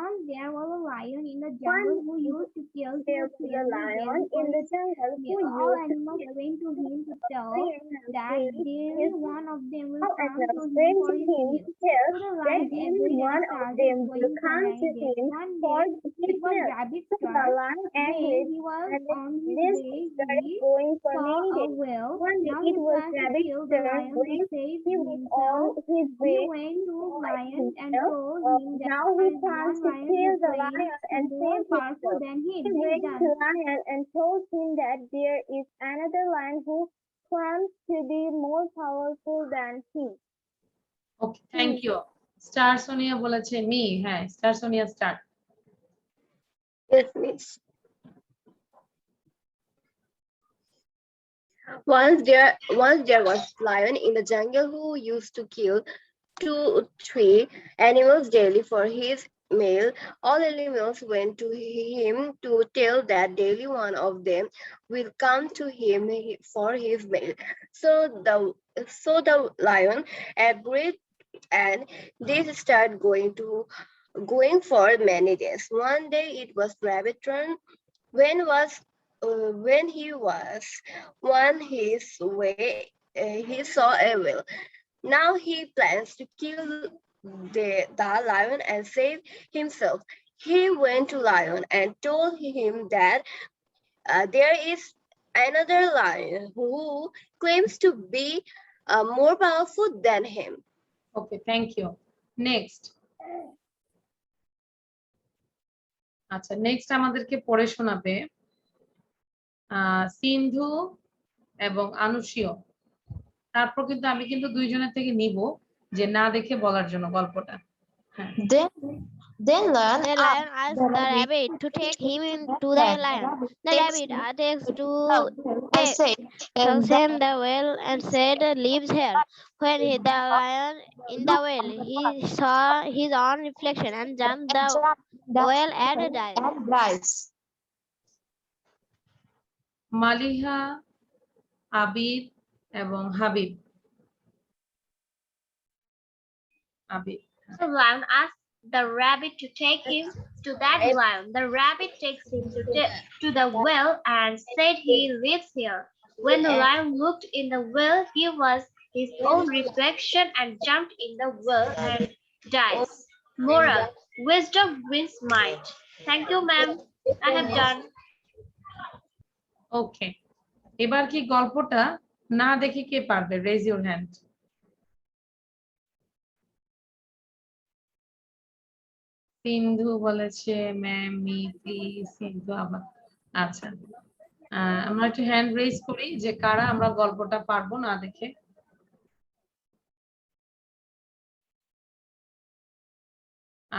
Once there was a lion in the jungle who used to kill the lion in the jungle who all animals went to him to tell that daily one of them will come to him for his meal. So the lion agreed and started going for many days. One day it was Rabbit's turn. When he was on his way, he saw a whale. Now he planned to kill the lion to save himself. He went to the lion and told him that one to kill the lion and more save powerful himself. than him. He went to the lion and told him that there is another lion who claims to be more powerful than him. Okay, thank you. Star Sonia বলেছে মি। হ্যাঁ, star Sonia start. Yes, miss. Once there was lion in the jungle who used to kill 2-3 animals daily for his meal. All animals went to him to tell that daily one of them will come to him for his meal. So the lion agreed, and they started going for many days. One day it was Rabbit's turn. When he was on his way, he saw a whale. Now he plans to kill the lion and save himself. He went to lion and told him that there is another lion who claims to be more powerful than him. Okay, thank you. Next. আচ্ছা, next আমাদেরকে পড়ে শোনাবে সিন্ধু এবং আনুশিও। তারপর কিন্তু আমি দুইজনের থেকে নিব, যে না দেখে বলার জন্য গল্পটা। হ্যাঁ Then lion The lion asked the rabbit to take him to the lion. The rabbit asked to tell him the well and said, "Lives here." When the lion in the well, he saw his own reflection and jumped the well and died. Maliha, Abid এবং Habib. Abid. The lion asked the rabbit to take him to that lion. The rabbit takes him to the well and said he lives here. When the lion looked in the well, he was his own reflection and jumped in the well and died. Moral: wisdom wins might. Thank you, ma'am. I have done. ওকে, এবার কি গল্পটা না দেখে কে পারবে? Raise your hand. সিন্ধু বলেছে ma'am, me please. সিন্ধু আবার, আচ্ছা আমরা একটু হ্যান্ড রেজ করি যে কারা আমরা গল্পটা পারবো না দেখে।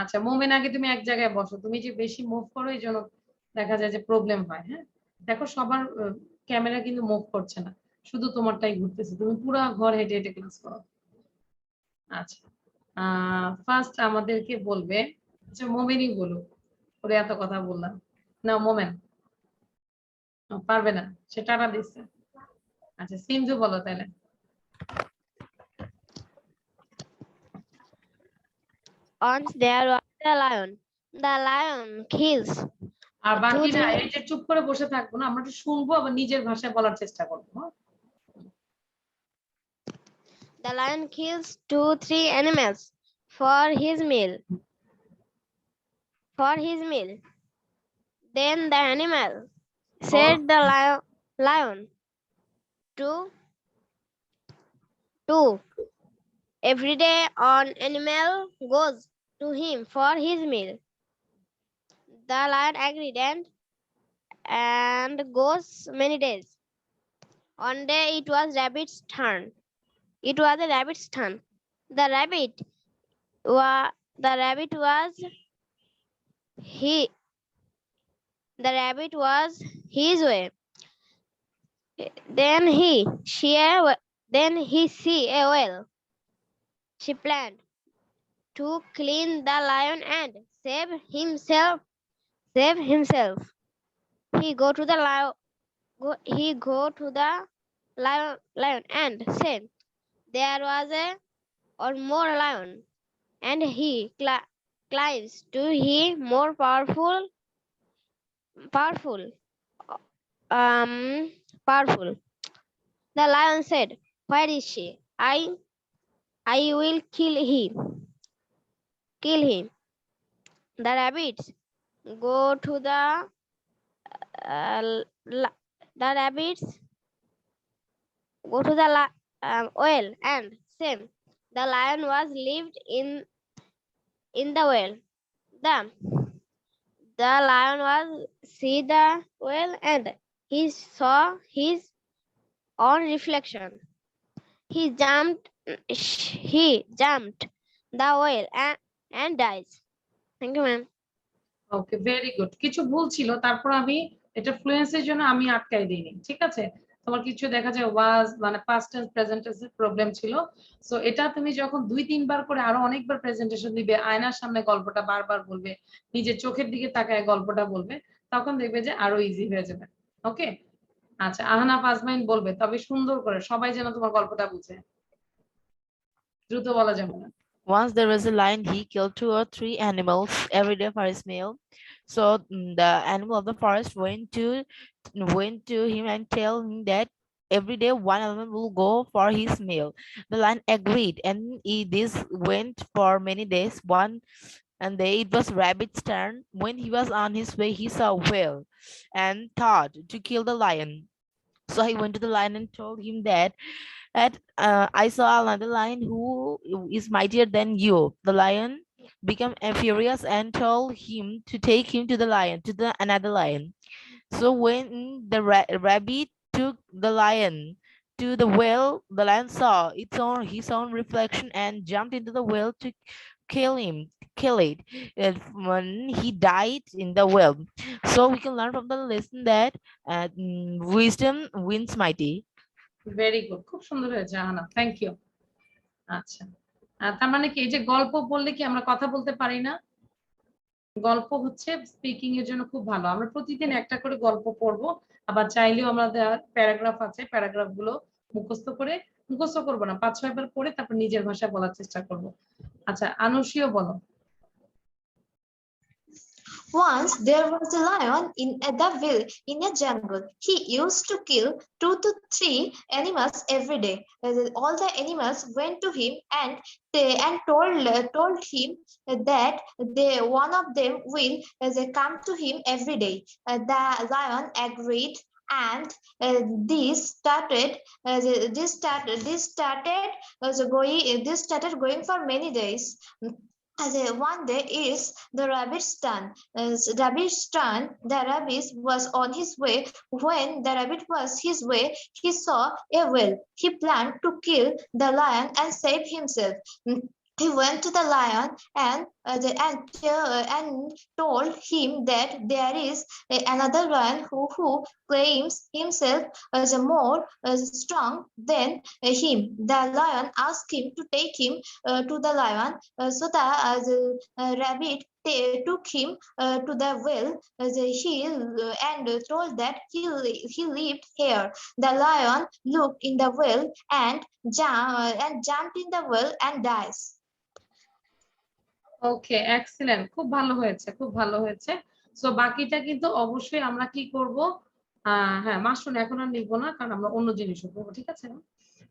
আচ্ছা মোমেন, আগে তুমি এক জায়গায় বসো, তুমি যে বেশি মুভ করো এই জন্য দেখা যায় যে প্রবলেম হয়। হ্যাঁ দেখো সবার ক্যামেরা কিন্তু মুভ করছে না, শুধু তোমারটাই ঘুরতেছে, তুমি পুরো ঘর হেঁটে হেঁটে ক্লাস করো। আচ্ছা ফার্স্ট আমাদেরকে বলবে, আচ্ছা মোমেনই বলুক, ওরে এত কথা বললাম না। মোমেন পারবে না, সে টাটা দিচ্ছে। আচ্ছা সিন্ধু বলো তাহলে। Once there was a lion. The lion kills. আর বাকিরা এই যে চুপ করে বসে থাকবো না, আমরা একটু শুনবো আবার নিজের ভাষায় বলার চেষ্টা করবো। The lion kills 2-3 animals for his meal. Then the animal said the lion to every day an animal goes to him for his meal. The lion agreed and goes many days. One day it was a rabbit's turn. The rabbit was his way. Then he see a well. She planned to clean the lion and save himself. He go to the lion and said there was or more lion, and he climbs to he more powerful. The lion said, "Where is she? I will kill him." The rabbits go to the well and same. The lion was lived in the well. The lion was see the well and he saw his own reflection. He jumped the well and dies. Thank you, ma'am. Okay very good. কিছু ভুল ছিল, তারপর আমি এটা ফ্লুয়েন্সির জন্য আমি আটকাই দিইনি, ঠিক আছে? তোমার কিছু দেখা যায় ওয়াজ মানে পাস্ট টেন্স প্রেজেন্ট টেন্সের প্রবলেম ছিল। সো এটা তুমি যখন 2-3 বার করে আরো অনেকবার প্রেজেন্টেশন দিবে, আয়নার সামনে গল্পটা বারবার বলবে, নিজের চোখের দিকে তাকায় গল্পটা বলবে, তখন দেখবে যে আরো ইজি হয়ে যাবে। ওকে আচ্ছা আহনাফ আজমাইন বলবে, তবে সুন্দর করে, সবাই যেন তোমার গল্পটা বুঝে। দ্রুত বলা যাবে না। Once there was a lion, he killed 2 or 3 animals every day for his meal. So the animal of the forest went to him and tell him that every day one animal will go for his meal. The lion agreed, and this went for many days. And it was rabbit's turn. When he was on his way, he saw a whale and thought to kill the lion. So he went to the lion and told him that I saw another lion who is mightier than you. The lion became furious and told him to take him to another lion. So when the rabbit took the lion to the well, the lion saw his own reflection and jumped into the well to kill it when he died in the well. So we can learn from the lesson that wisdom wins mighty. Very good, খুব সুন্দর হয়েছে আহানা, thank you. আচ্ছা, তার মানে কি এই যে গল্প বললে কি আমরা কথা বলতে পারি না? গল্প হচ্ছে স্পিকিং এর জন্য খুব ভালো। আমরা প্রতিদিন একটা করে গল্প পড়বো, আবার চাইলেও আমাদের প্যারাগ্রাফ আছে, প্যারাগ্রাফ গুলো মুখস্থ করবো না, 5-6 বার পড়ে তারপর নিজের ভাষায় বলার চেষ্টা করব। আচ্ছা, আনুষীও বলো। Once there was a lion in a jungle. He used to kill 2 to 3 animals every day. All the animals went to him and told him that one of them will come to him every day. The lion agreed, and this started going for many days. One day is the rabbit's turn. The rabbit was on his way. When the rabbit was his way, he saw a well. He planned to kill the lion and save himself. He went to the lion and told him that there is another lion who claims himself as more strong than him. The lion asked him to take him to the lion. So the rabbit took him to the well and told that he lived here. The lion looked in the well and jumped in the well and dies. Okay, excellent, খুব ভালো হয়েছে, খুব ভালো হয়েছে। So বাকিটা কিন্তু অবশ্যই আমরা কি করব, হ্যাঁ মাশরুম এখন আর নিব না, কারণ আমরা অন্য জিনিসও করবো, ঠিক আছে?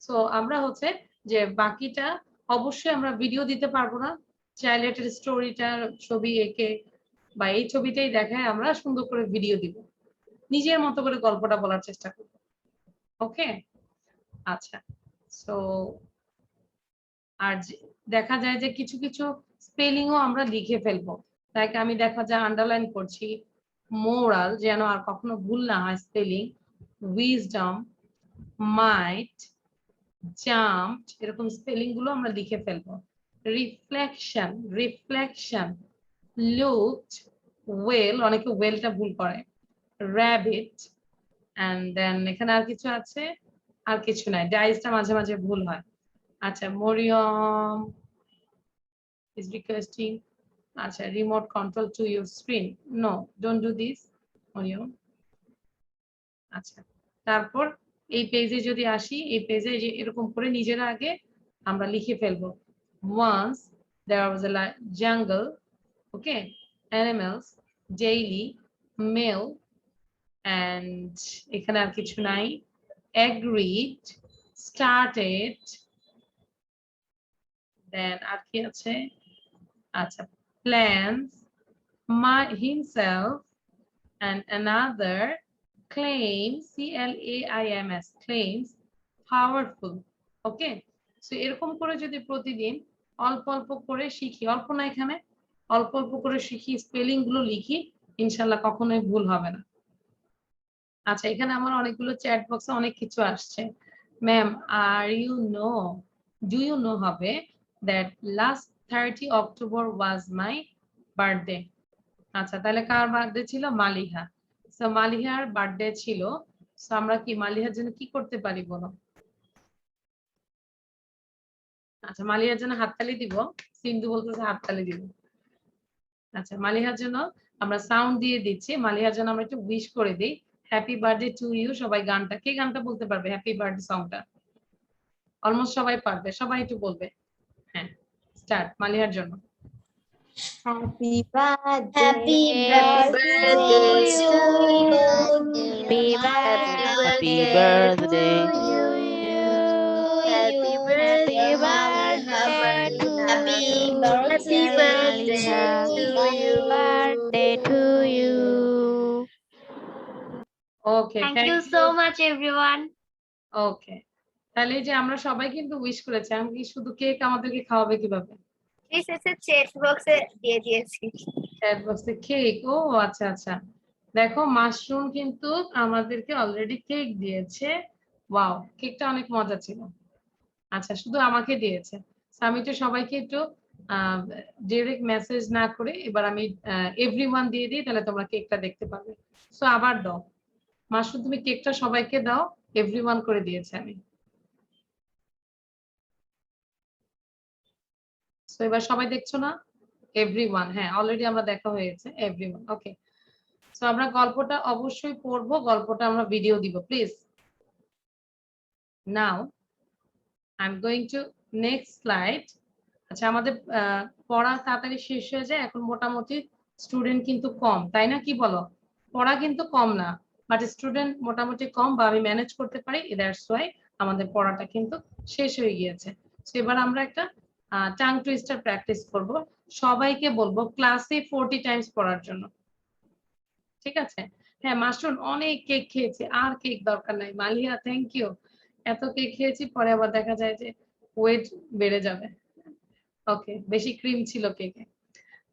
সো আমরা হচ্ছে যে বাকিটা অবশ্যই আমরা ভিডিও দিতে পারবো না, চাইল্ডের স্টোরিটার ছবি এঁকে বা এই ছবিটাই দেখায় আমরা সুন্দর করে ভিডিও দিব, নিজের মতো করে গল্পটা বলার চেষ্টা করব। ওকে, আচ্ছা। সো আর দেখা যায় যে কিছু কিছু স্পেলিংও আমরা লিখে ফেলবো, তাই আমি দেখা যায় আন্ডারলাইন করছি, মোরাল যেন আর কখনো ভুল না হয় স্পেলিং, উইজডম, মাইট, জাম্পড, এরকম স্পেলিং গুলো আমরা লিখে ফেলবো। রিফ্লেকশন, লুকড, ওয়েল, অনেকে ওয়েলটা ভুল করে, র্যাবিট, এন্ড দেন এখানে আর কিছু আছে, আর কিছু নাই, ডাইসটা মাঝে মাঝে ভুল হয়। আচ্ছা, Mariam is requesting acha remote control to your screen. No, don't do this, Moriam. আচ্ছা, তারপর এই পেজে যদি আসি, এই পেজে যে এরকম করে নিজেরা আগে আমরা লিখে ফেলবো। Once there was a jungle, okay, animals, daily, male, and এখানে আর কিছু নাই, agreed, started, then আর কি আছে, আচ্ছা, plans, himself, and another claims, claims, claims, powerful. Okay, so এরকম করে যদি প্রতিদিন অল্প অল্প করে শিখি, অল্প না এখানে অল্প অল্প করে শিখি, স্পেলিং গুলো লিখি, ইনশাল্লাহ কখনোই ভুল হবে না। আচ্ছা, এখানে আমার অনেকগুলো চ্যাট বক্সে অনেক কিছু আসছে। ম্যাম, do you know হবে that last 30 October was my birthday? আচ্ছা, তাহলে কার বার্থডে ছিল? মালিহা। সো মালিহার বার্থডে ছিল, সো আমরা কি মালিহার জন্য কি করতে পারি বলো? আচ্ছা, মালিহার জন্য হাততালি দিব, সিন্ধু বলতেছে হাততালি দিব। আচ্ছা, মালিহার জন্য আমরা সাউন্ড দিয়ে দিচ্ছি, মালিহার জন্য আমরা একটু উইশ করে দিই, হ্যাপি বার্থডে টু ইউ। সবাই গানটা, কে গানটা বলতে পারবে হ্যাপি বার্থডে সংটা? অলমোস্ট সবাই পারবে, সবাই একটু বলবে। হ্যাঁ, স্টার্ট মালিহার জন্য। Happy birthday, Happy birthday to you. Happy birthday to you. Happy birthday to you. Okay, Thank you so much, everyone. ওকে, তাহলে যে আমরা সবাই কিন্তু উইশ করেছি, আমি কি শুধু কেক আমাদেরকে খাওয়াবে কিভাবে? চ্যাট বক্সে দিয়ে দিয়েছি। চ্যাট বক্সে কেক, ও আচ্ছা আচ্ছা, দেখো মাশরুম কিন্তু আমাদেরকে অলরেডি কেক দিয়েছে, ওয়াও, কেকটা অনেক মজা ছিল। আচ্ছা, শুধু আমাকে দিয়েছে। আমি তো সবাইকে একটু ডিরেক্ট মেসেজ না করে এবার আমি এভরিওয়ান দিয়ে দিই, তাহলে তোমরা কেকটা দেখতে পাবে। সো আবার দাও মাসুদ, তুমি কেকটা সবাইকে দাও, এভরিওয়ান করে দিয়েছে আমি। সো এবার সবাই দেখছো না? এভরিওয়ান, হ্যাঁ অলরেডি আমরা দেখা হয়েছে এভরিওয়ান। ওকে, সো আমরা গল্পটা অবশ্যই পড়বো, গল্পটা আমরা ভিডিও দিব please. Now I am going to next slide. আচ্ছা, আমাদের পড়া তাড়াতাড়ি শেষ হয়ে যায় এখন, মোটামুটি স্টুডেন্ট কিন্তু কম, তাই না? কি বলো? পড়া কিন্তু কম না, বাট স্টুডেন্ট মোটামুটি কম, বা আমি ম্যানেজ করতে পারি, দ্যাটস ওয়াই আমাদের পড়াটা কিন্তু শেষ হয়ে গিয়েছে। তো এবার আমরা একটা টাং টুইস্টার প্র্যাকটিস করব। সবাইকে বলবো ক্লাসে 40 টাইমস পড়ার জন্য, ঠিক আছে? হ্যাঁ মাশরুন, অনেক কেক খেয়েছি, আর কেক দরকার নাই। মালিয়া থ্যাংক ইউ, এত কেক খেয়েছি পরে আবার দেখা যায় যে ওয়েট বেড়ে যাবে। ওকে, বেশি ক্রিম ছিল কেকে।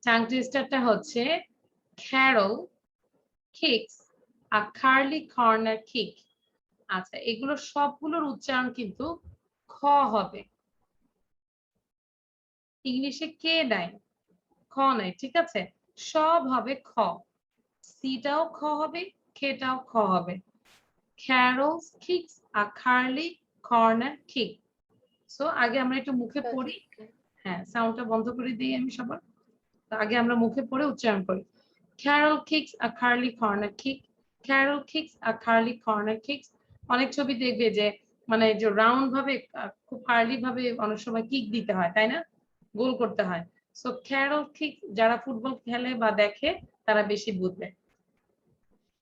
টাং টুইস্টারটা হচ্ছে Carol kicks a curly corner kick। আচ্ছা, এগুলো সবগুলোর উচ্চারণ কিন্তু খ হবে। ইংলিশে কে নাই, খ নাই, ঠিক আছে? সব হবে খ, সিটাও খ হবে, খেটাও খ হবে। Carol kicks a curly corner kick। So আগে আমরা একটু মুখে পড়ি। হ্যাঁ, সাউন্ডটা বন্ধ করে দিই আমি সবার। আগে আমরা মুখে পড়ে উচ্চারণ করি। Carol kicks a curly corner kick। Carol kicks a curly corner kick। অনেক ছবি দেখবে যে মানে যে রাউন্ড ভাবে খুব কার্লি ভাবে অনেক সময় কিক দিতে হয়, তাই না? গোল করতে হয়। সো Carol kicks, যারা ফুটবল খেলে বা দেখে তারা বেশি বুঝবে।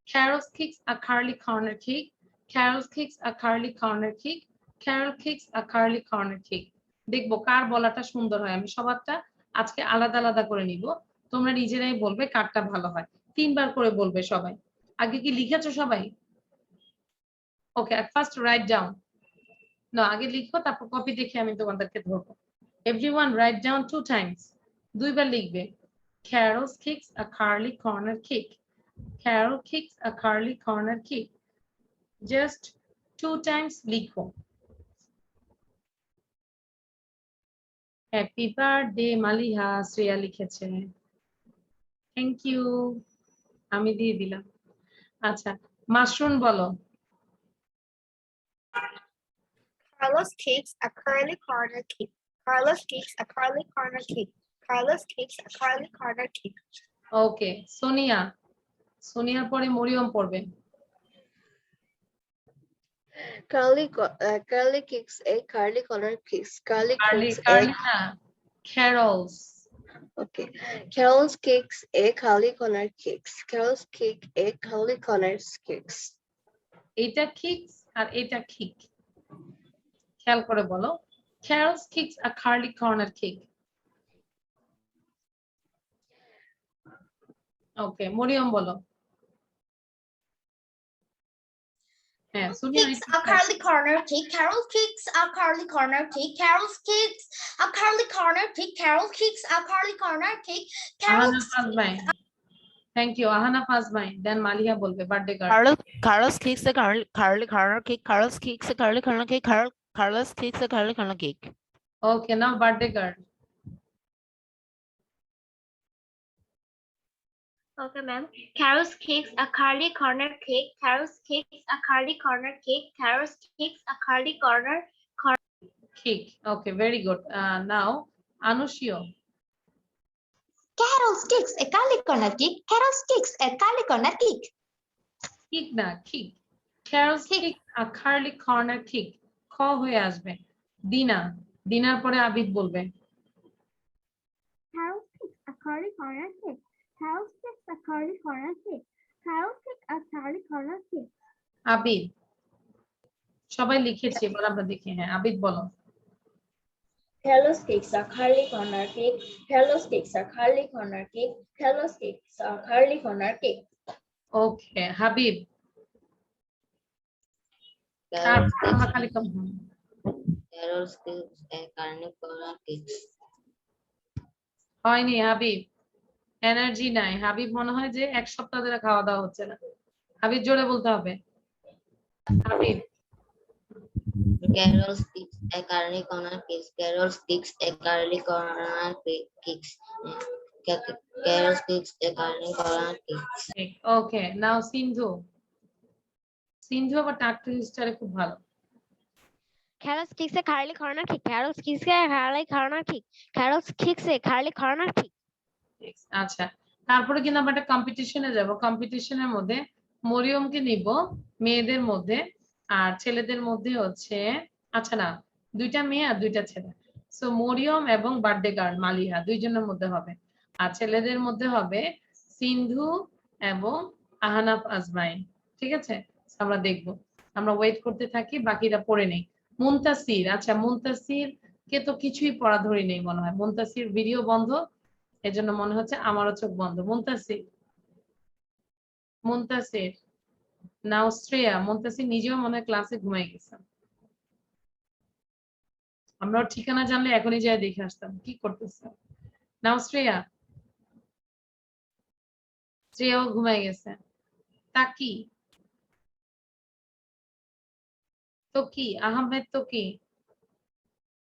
Carol kicks a curly corner kick। Carol kicks a curly corner kick। Carol kicks a curly corner kick। দেখবো কার বলাটা সুন্দর হয়। আমি সবারটা আজকে আলাদা আলাদা করে নিব, তোমরা নিজেরাই বলবে কারটা ভালো হয়। 3 বার করে বলবে সবাই। আগে কি লিখেছো সবাই? ওকে, ফার্স্ট রাইট ডাউন। না, আগে লিখো, তারপর কপি দেখে আমি তোমাদেরকে ধরবো। Everyone write down 2 Times. 2 বার লিখবে। Carol kicks a curly corner kick। Carol kicks a curly corner kick। Just 2 times লিখো। হ্যাপি বার্থডে মালিহা, শ্রেয়া লিখেছে, থ্যাংক ইউ, আমি দিয়ে দিলাম। আচ্ছা, মাশরুন বলো। Carlos kicks a curly corner kick. Carlos kicks a curly corner kick. Carlos kicks a curly corner kick. ওকে, সোনিয়া, সোনিয়ার পরে মরিয়ম পড়বে। Curly kicks a curly corner kicks. Curly curly, kicks a curly না, Carols। okay. Carol kicks a curly corner kicks. Carol kick a curly corner kicks. এটা kicks আর এটা kick, খেয়াল করে বলো। Carol kicks a curly corner kick। ওকে, মরিয়ম বলো। হ্যাঁ, Sonia Kicks a curly corner kick. Carol kicks a curly corner kick. Carol kicks a curly corner kick. Carol kicks a curly corner kick. Carol Ahana Fazmai, thank you. Ahana Fazmai, then Malia বলবে birthday girl. Carlos kicks a curly corner kick. Carlos kicks a curly corner kick. Carlos kicks a curly corner kick. Okay, now birthday girl. Okay, ma'am. Carol kicks a curly corner kick. Carol kicks a curly corner kick. Carol kicks a curly corner kick। Okay, very good. Now, Anushio. Carol kicks a curly corner kick. Carol kicks a curly corner kick. Kick না, kick. Carol kicks a curly corner kick। খ হয়ে আসবে। দিনা, দিনার পরে আবিদ বলবে। Carol kicks a curly corner kick. Carol kicks a curly corner kick. Carol kicks a curly corner kick. Abid, সবাই লিখেছি, এবার আমরা দেখি। হ্যাঁ, আবিদ বলো। Carlos kicks a curly corner kick. Carlos kicks a curly corner kick. Carlos kicks a curly corner kick. Okay, Habib. Carol আমরা খালি কম। kicks a curly corner kick. হয়নি হাবিব, এনার্জি নাই। হাবিব মনে হয় যে 1 সপ্তাহ ধরে খাওয়া দাওয়া হচ্ছে না। হাবিব জোরে বলতে হবে। Habib Carol kicks a curly corner kicks. Carol kicks a curly corner kicks. Carol kicks a curly corner kicks. Okay, now সিন্ধু আবার টাক টুইস্টারে খুব ভালো। Carol kicks a curly corner kick. Carol kicks a curly corner kick. Carol kicks a curly corner kick. আচ্ছা, তারপরে কিন্তু আমরা একটা কম্পিটিশনে যাব। কম্পিটিশনের মধ্যে মরিয়মকে নিব মেয়েদের মধ্যে, আর ছেলেদের মধ্যে হচ্ছে আচ্ছা না, দুইটা মেয়ে আর দুইটা ছেলে। সো মরিয়ম এবং বার্থডে গার্ল মালিহা দুইজনের মধ্যে হবে, আর ছেলেদের মধ্যে হবে সিন্ধু এবং আহনাফ আজমাইন। ঠিক আছে, আমরা দেখব, আমরা ওয়েট করতে থাকি, বাকিরা পড়ে নেই। মুনতাসির, আচ্ছা মুনতাসির কে তো কিছুই পড়া ধরি নেই মনে হয়। মুনতাসির ভিডিও বন্ধ, এজন্য মনে হচ্ছে আমারও চোখ বন্ধ। মুনতাসির নাও শ্রেয়া। মুনতাসির নিজেও মনে হয় ক্লাসে ঘুমাই গেছে। আমরা ওর ঠিকানা জানলে এখনই যাই দেখে আসতাম কি করতেছে। নাও শ্রেয়াও ঘুমাই গেছে। তাকি, তো কি আহমেদ, তো কি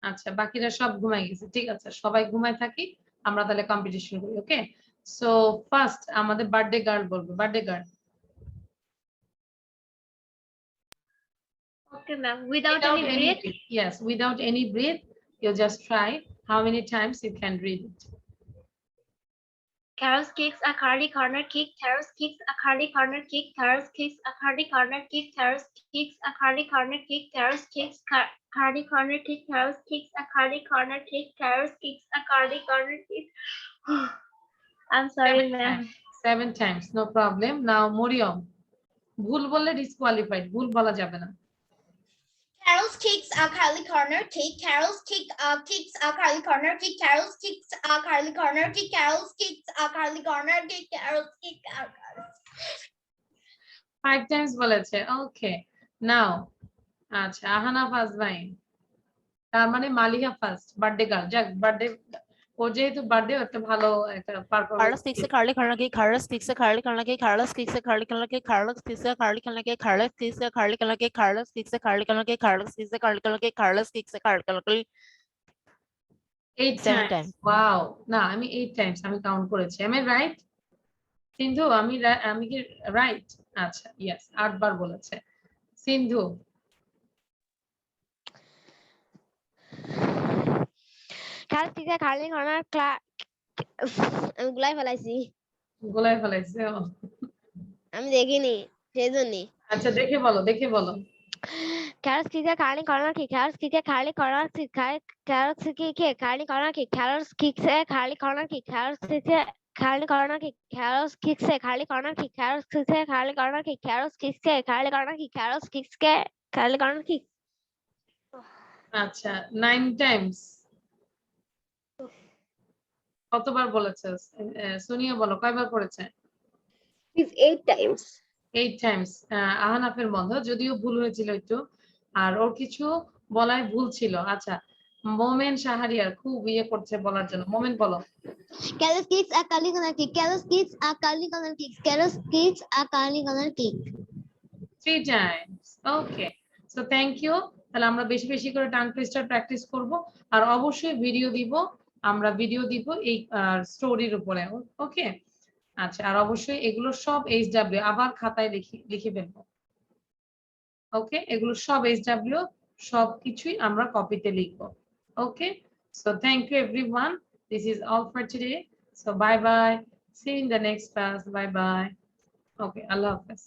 আচ্ছা, বাকিরা সব ঘুমাই গেছে। ঠিক আছে, সবাই ঘুমায় থাকি, আমরা তাহলে কম্পিটিশন করি। ওকে, সো ফার্স্ট আমাদের বার্থডে গার্ল বলবো। Birthday girl. Okay, ma'am. Without any breath. Yes, without any breath, you just try how many times you can read it. Carol kicks a curly corner kick. Carol kicks a curly corner kick. Carol kicks a curly corner kick. Carol kicks a curly corner kick. Carol kicks curly corner kick. Carol kicks a curly corner kick. Carol kicks a curly corner kick. I'm sorry, ma'am. 7 times, no problem. Now Moriam, ভুল বললে disqualified, ভুল বলা যাবে না। Carol kicks a curly corner kick. Carol kicks a curly corner kick. Carol kicks a curly corner kick. Carol kicks a curly corner kick. Carol kicks a 5 times বলেছে। ওকে, নাও আচ্ছা আহনাফ আজমাইন, তার মানে মালিহা ফার্স্ট বার্থডে গার্ল। যাক, birthday ও যেহেতু birthday, একটা ভালো একটা performance. Carlos kicks a curly corner kick. Carlos kicks a curly corner kick. Carlos kicks a curly corner kick. Carlos kicks a curly corner kick. Carlos kicks a curly corner kick. Carlos kicks a curly corner kick. Carlos kicks a curly corner kick. Carlos kicks a curly corner kick. 8 7 times. times. Wow, না আমি 8 Times আমি count করেছি। আমি right সিন্ধু? আমি কি right? আচ্ছা, yes, 8 বার বলেছে সিন্ধু। Carol kicks a curly corner আমি গুলাই ফেলাইছি। গোলায় ফেলাইছে ও। আমি দেখিনি সেজন্যই। আচ্ছা, দেখে বলো। Carol kicks a curly corner kick. Carol kicks a curly corner kick. Carol kicks a curly corner kick. Carol kicks a curly corner kick. Carol kicks a curly corner kick. Carol kicks a curly corner kick. Carol kicks a curly corner kick. Carol kicks a curly corner kick. Carol kicks a curly corner kick. আচ্ছা, 9 Times. কতবার বলেছে? সুনিয়া বলো কয়বার পড়েছে? Is 8 times. 8 Times. আহনাফের বন্ধ, যদিও ভুল হয়েছিল একটু, আর ওর কিছু বলায় ভুল ছিল। আচ্ছা, মোমেন শাহরিয়ার খুব ইয়ে করছে বলার জন্য। মোমেন বলো। Carol kicks a curly corner kick. Carol kicks a curly corner kick. Carol kicks a curly corner kick. 3 times. Okay, so thank you. তাহলে আমরা বেশি বেশি করে টাং টুইস্টার প্র্যাকটিস করব, আর অবশ্যই ভিডিও দিব, আমরা ভিডিও দিব এই স্টোরির উপরে। ওকে, আচ্ছা, আর অবশ্যই এগুলো সব HW আবার খাতায় লিখে ফেলবো। ওকে, এগুলো সব HW, সব কিছুই আমরা কপিতে লিখবো। Okay, so thank you everyone, this is all for today. So bye bye, see you in the next class. Bye bye. Okay, আল্লাহ হাফেজ।